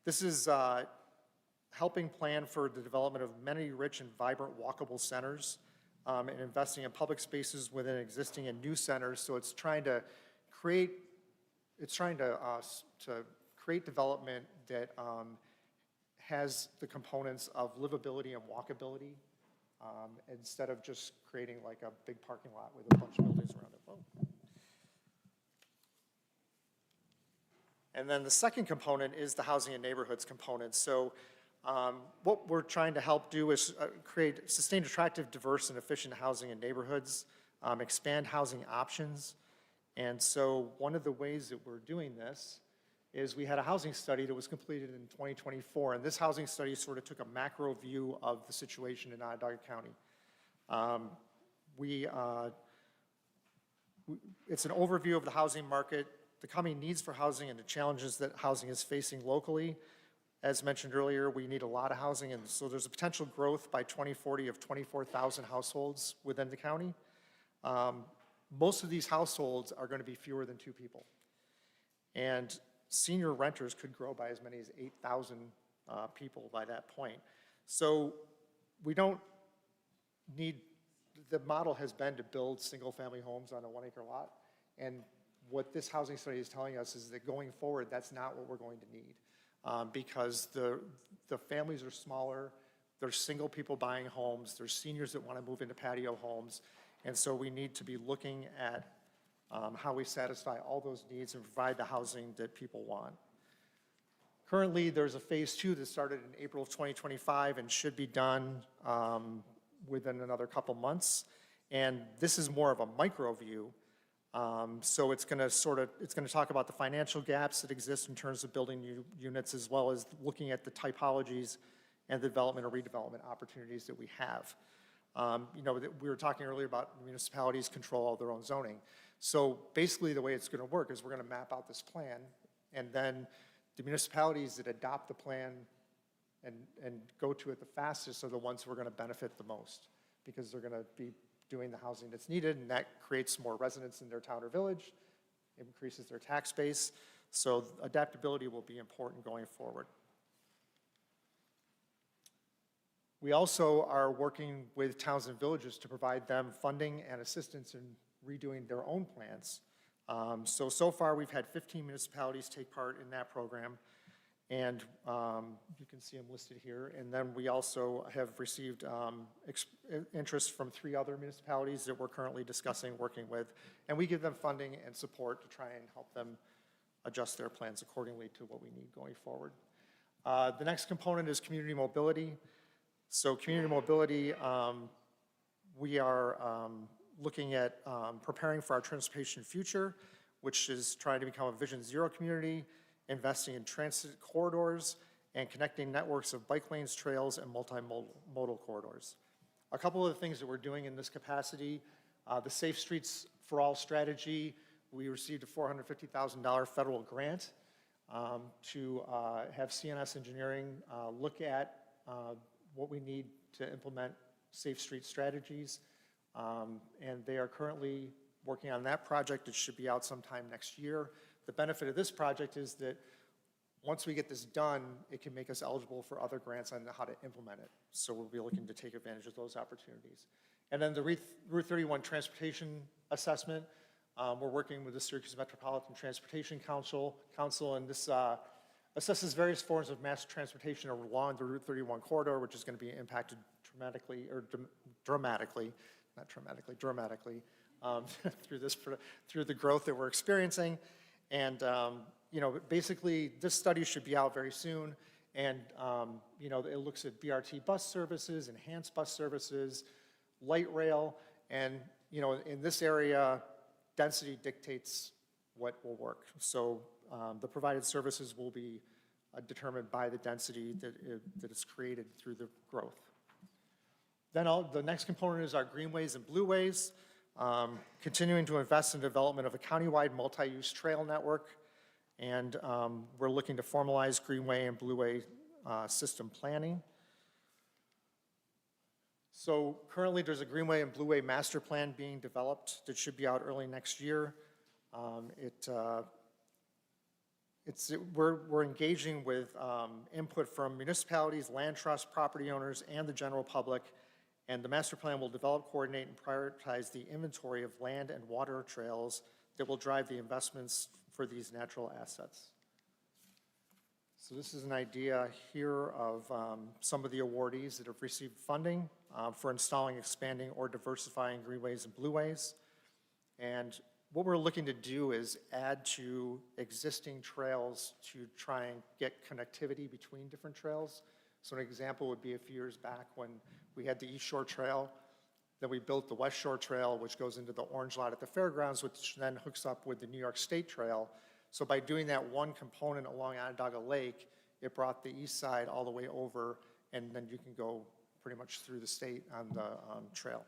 This is helping plan for the development of amenity-rich and vibrant walkable centers and investing in public spaces within existing and new centers. So it's trying to create, create development that has the components of livability and walkability instead of just creating like a big parking lot with a bunch of buildings around it. Whoa. And then the second component is the housing and neighborhoods component. So what we're trying to help do is create sustained, attractive, diverse, and efficient housing and neighborhoods, expand housing options. And so one of the ways that we're doing this is we had a housing study that was completed in 2024, and this housing study sort of took a macro view of the situation in Onondaga County. It's an overview of the housing market, the coming needs for housing, and the challenges that housing is facing locally. As mentioned earlier, we need a lot of housing, and so there's a potential growth by 2040 of 24,000 households within the county. Most of these households are going to be fewer than 2 people. And senior renters could grow by as many as 8,000 people by that point. So we don't need, the model has been to build single-family homes on a 1-acre lot. And what this housing study is telling us is that going forward, that's not what we're going to need. Because the families are smaller, there's single people buying homes, there's seniors that want to move into patio homes, and so we need to be looking at how we satisfy all those needs and provide the housing that people want. Currently, there's a phase 2 that started in April of 2025 and should be done within another couple months. And this is more of a micro view. So it's going to talk about the financial gaps that exist in terms of building new units, as well as looking at the typologies and the development or redevelopment opportunities that we have. We were talking earlier about municipalities control all their own zoning. So basically the way it's going to work is we're going to map out this plan, and then the municipalities that adopt the plan and go to it the fastest are the ones who are going to benefit the most, because they're going to be doing the housing that's needed, and that creates more residents in their town or village, increases their tax base. So adaptability will be important going forward. We also are working with towns and villages to provide them funding and assistance in redoing their own plans. So far we've had 15 municipalities take part in that program, and you can see them listed here. And then we also have received interest from 3 other municipalities that we're currently discussing working with, and we give them funding and support to try and help them adjust their plans accordingly to what we need going forward. The next component is community mobility. So community mobility, we are looking at preparing for our transportation future, which is trying to become a Vision Zero community, investing in transit corridors, and connecting networks of bike lanes, trails, and multimodal corridors. A couple of the things that we're doing in this capacity, the Safe Streets for All strategy, we received a $450,000 federal grant to have CNS Engineering look at what we need to implement safe street strategies. And they are currently working on that project. It should be out sometime next year. The benefit of this project is that once we get this done, it can make us eligible for other grants on how to implement it. So we'll be looking to take advantage of those opportunities. And then the Route 31 Transportation Assessment, we're working with the Syracuse Metropolitan Transportation Council, and this assesses various forms of mass transportation along the Route 31 corridor, which is going to be impacted dramatically through the growth that we're experiencing. And you know, basically, this study should be out very soon, and you know, it looks at BRT bus services, enhanced bus services, light rail, and you know, in this area, density dictates what will work. So the provided services will be determined by the density that is created through the growth. Then the next component is our greenways and blueways, continuing to invest in development of a countywide multi-use trail network, and we're looking to formalize greenway and blueway system planning. So currently there's a greenway and blueway master plan being developed that should be out early next year. We're engaging with input from municipalities, land trust, property owners, and the general public, and the master plan will develop, coordinate, and prioritize the inventory of land and water trails that will drive the investments for these natural assets. So this is an idea here of some of the awardees that have received funding for installing, expanding, or diversifying greenways and blueways. And what we're looking to do is add to existing trails to try and get connectivity between different trails. So an example would be a few years back when we had the East Shore Trail, then we built the West Shore Trail, which goes into the orange lot at the fairgrounds, which then hooks up with the New York State Trail. So by doing that one component along Onondaga Lake, it brought the east side all the way over, and then you can go pretty much through the state on the trail.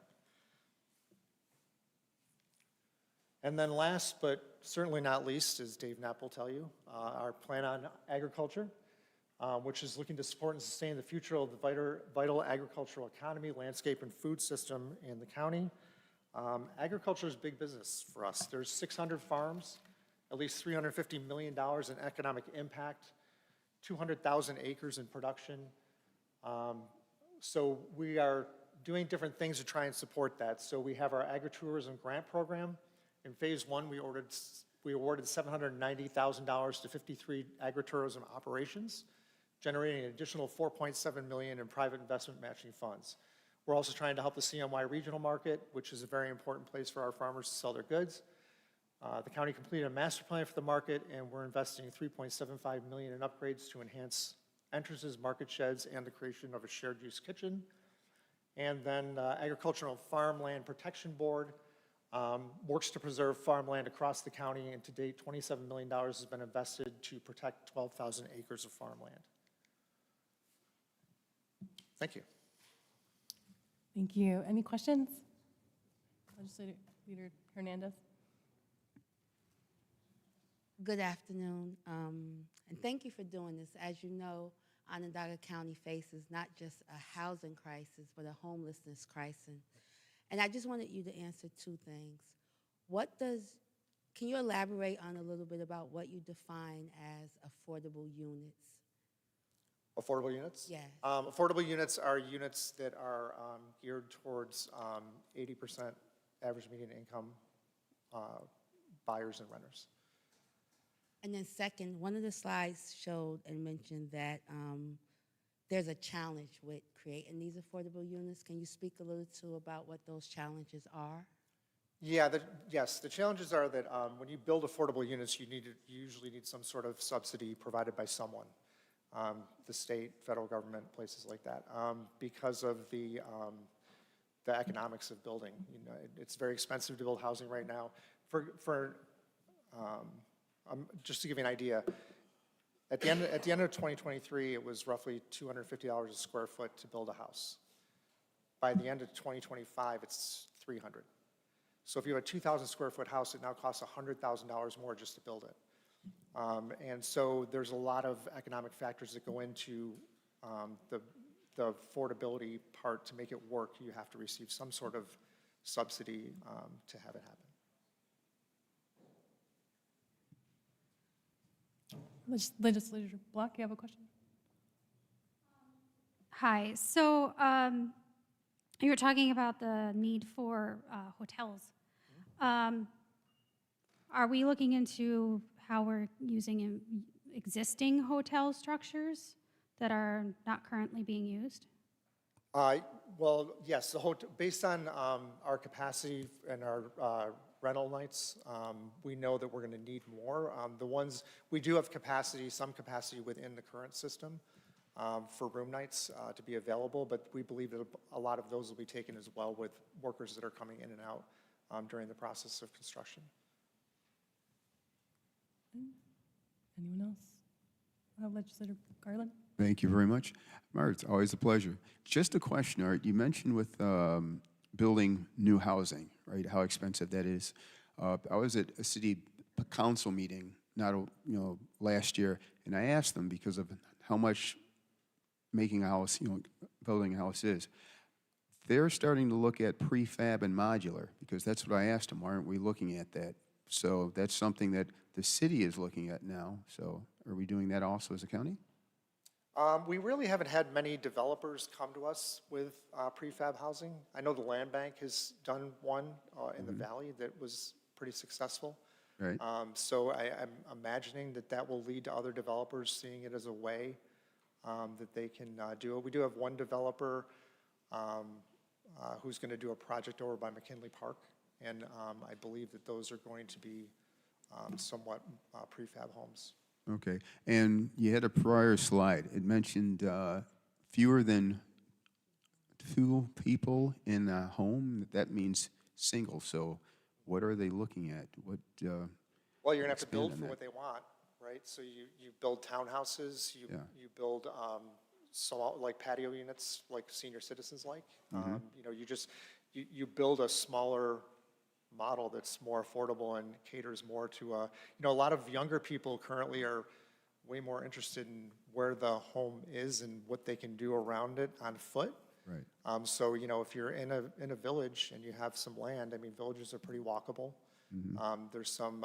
And then last, but certainly not least, as Dave Knapp will tell you, our plan on agriculture, which is looking to support and sustain the future of the vital agricultural economy, landscape, and food system in the county. Agriculture is big business for us. There's 600 farms, at least $350 million in economic impact, 200,000 acres in production. So we are doing different things to try and support that. So we have our agritourism grant program. In phase one, we awarded $790,000 to 53 agritourism operations, generating an additional $4.7 million in private investment matching funds. We're also trying to help the CNY regional market, which is a very important place for our farmers to sell their goods. The county completed a master plan for the market, and we're investing $3.75 million in upgrades to enhance entrances, market sheds, and the creation of a shared use kitchen. And then Agricultural Farmland Protection Board works to preserve farmland across the county, and to date, $27 million has been invested to protect 12,000 acres of farmland. Thank you. Thank you. Any questions? Legislator Leader Hernandez. Good afternoon, and thank you for doing this. As you know, Onondaga County faces not just a housing crisis, but a homelessness crisis. And I just wanted you to answer two things. Can you elaborate on a little bit about what you define as affordable units? Affordable units? Yes. Affordable units are units that are geared towards 80% average median income buyers and renters. And then second, one of the slides showed and mentioned that there's a challenge with creating these affordable units. Can you speak a little too about what those challenges are? Yeah, yes, the challenges are that when you build affordable units, you usually need some sort of subsidy provided by someone, the state, federal government, places like that, because of the economics of building. You know, it's very expensive to build housing right now. Just to give you an idea, At the end of 2023, it was roughly $250 a square foot to build a house. By the end of 2025, it's $300. So if you have a 2,000 square foot house, it now costs $100,000 more just to build it. And so there's a lot of economic factors that go into the affordability part. To make it work, you have to receive some sort of subsidy to have it happen. Legislator Block, you have a question? Hi, so you were talking about the need for hotels. Are we looking into how we're using existing hotel structures that are not currently being used? Well, yes, based on our capacity and our rental nights, we know that we're going to need more. We do have capacity, some capacity within the current system for room nights to be available, but we believe that a lot of those will be taken as well with workers that are coming in and out during the process of construction. Anyone else? Legislator Garland? Thank you very much. Art, it's always a pleasure. Just a question, Art. You mentioned with building new housing, right, how expensive that is. I was at a city council meeting last year, and I asked them because of how much making a house, building a house is. They're starting to look at prefab and modular because that's what I asked them. Why aren't we looking at that? So that's something that the city is looking at now. So are we doing that also as a county? We really haven't had many developers come to us with prefab housing. I know the Land Bank has done one in the Valley that was pretty successful. Right. So I'm imagining that will lead to other developers seeing it as a way that they can do it. We do have one developer who's going to do a project over by McKinley Park, and I believe that those are going to be somewhat prefab homes. Okay. And you had a prior slide. It mentioned fewer than 2 people in a home. That means single. So what are they looking at? Well, you're going to have to build expand on for that. what they want, right? So you build townhouses, you build like patio units like senior citizens like. You build a smaller model that's more affordable and caters more to a lot of younger people currently are way more interested in where the home is and what they can do around it on foot. Right. So if you're in a village and you have some land, I mean, villages are pretty walkable. There's some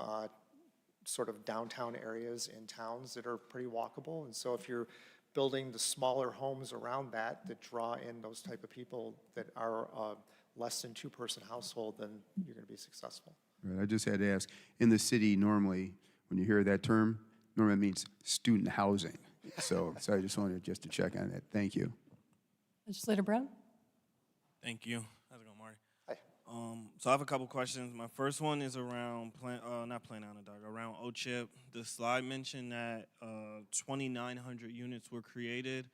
sort of downtown areas in towns that are pretty walkable, and so if you're building the smaller homes around that draw in those type of people that are less than 2-person household, then you're going to be successful. Right. I just had to ask. In the city, normally, when you hear that term, normally it means student housing. So I just wanted to check on that. Thank you. Legislator Brown? Thank you. How's it going, Marty? Hi. So I have a couple questions. My first one is around Onondaga, around OCHIP. The slide mentioned that 2,900 units were created.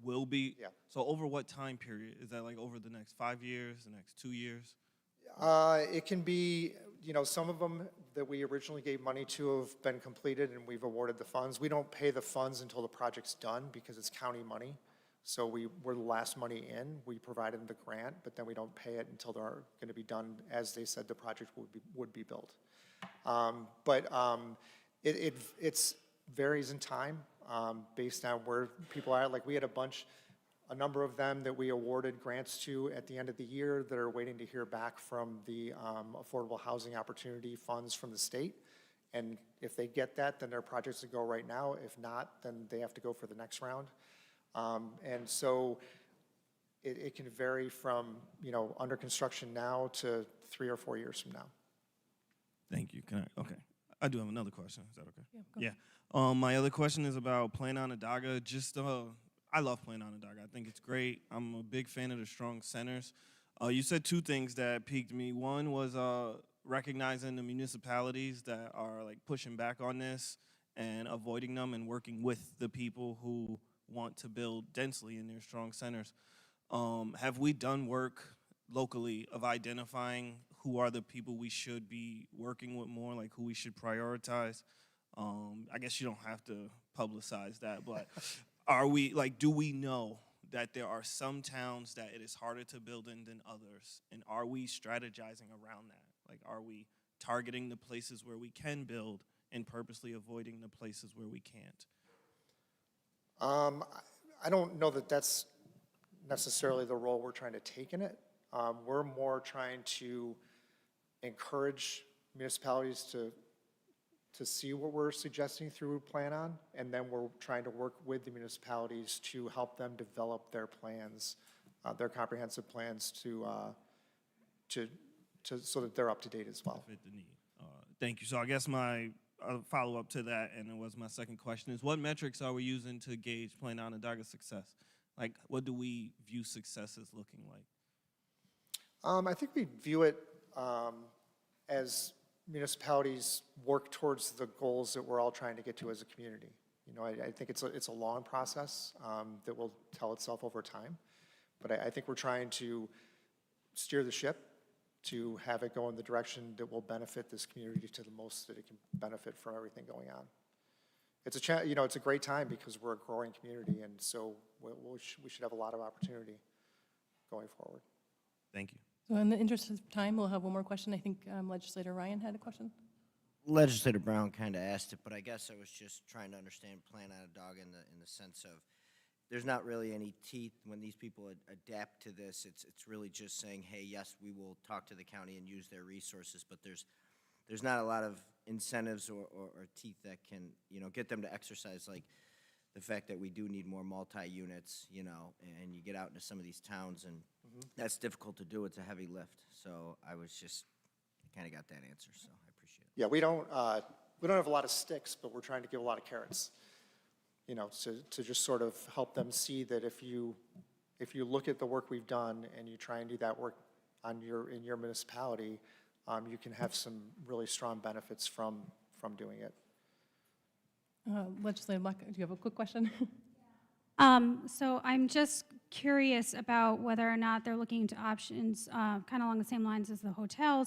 Will be. Yeah. So over what time period? Is that like over the next 5 years, the next 2 years? It can be, some of them that we originally gave money to have been completed and we've awarded the funds. We don't pay the funds until the project's done because it's county money. So we're the last money in. We provided them the grant, but then we don't pay it until they're going to be done as they said the project would be built. It varies in time based on where people are. Like we had a number of them that we awarded grants to at the end of the year that are waiting to hear back from the Affordable Housing Opportunity funds from the state. And if they get that, then their projects will go right now. If not, then they have to go for the next round. And so it can vary from, under construction now to 3 or 4 years from now. Thank you. Okay. I do have another question. Is that okay? Yeah, go Yeah. My other question is about Plan Onondaga. I love Plan Onondaga. I think it's great. I'm a big fan of the strong centers. You said 2 things that piqued me. One was recognizing the municipalities that are like pushing back on this and avoiding them and working with the people who want to build densely in their strong centers. Have we done work locally of identifying who are the people we should be working with more, like who we should prioritize? I guess you don't have to publicize that, but are we, like, do we know that there are some towns that it is harder to build in than others? And are we strategizing around that? Like, are we targeting the places where we can build and purposely avoiding the places where we can't? I don't know that that's necessarily the role we're trying to take in it. We're more trying to encourage municipalities to see what we're suggesting through Plan On, and then we're trying to work with the municipalities to help them develop their plans, their comprehensive plans so that they're up to date as well. Fit the need. Thank you. So I guess my follow-up to that, and it was my second question, is what metrics are we using to gauge Plan Onondaga's success? Like, what do we view success as looking like? I think we view it as municipalities work towards the goals that we're all trying to get to as a community. You know, I think it's a long process that will tell itself over time, but I think we're trying to steer the ship to have it go in the direction that will benefit this community to the most that it can benefit from everything going on. It's it's a great time because we're a growing community, and so we should have a lot of opportunity going forward. Thank you. So in the interest of time, we'll have one more question. I think Legislator Ryan had a question. Legislator Brown kind of asked it, but I guess I was just trying to understand Plan Onondaga in the sense of there's not really any teeth when these people adapt to this. It's really just saying, hey, yes, we will talk to the county and use their resources, but there's not a lot of incentives or teeth that can, get them to exercise, like the fact that we do need more multi-units, and you get out into some of these towns, and that's difficult to do. It's a heavy lift. So I kind of got that answer, so I appreciate it. Yeah, we don't have a lot of sticks, but we're trying to give a lot of carrots, to just sort of help them see that if you look at the work we've done and you try and do that work in your municipality, you can have some really strong benefits from doing it. Legislator Black, do you have a quick question? So I'm just curious about whether or not they're looking into options, kind of along the same lines as the hotels,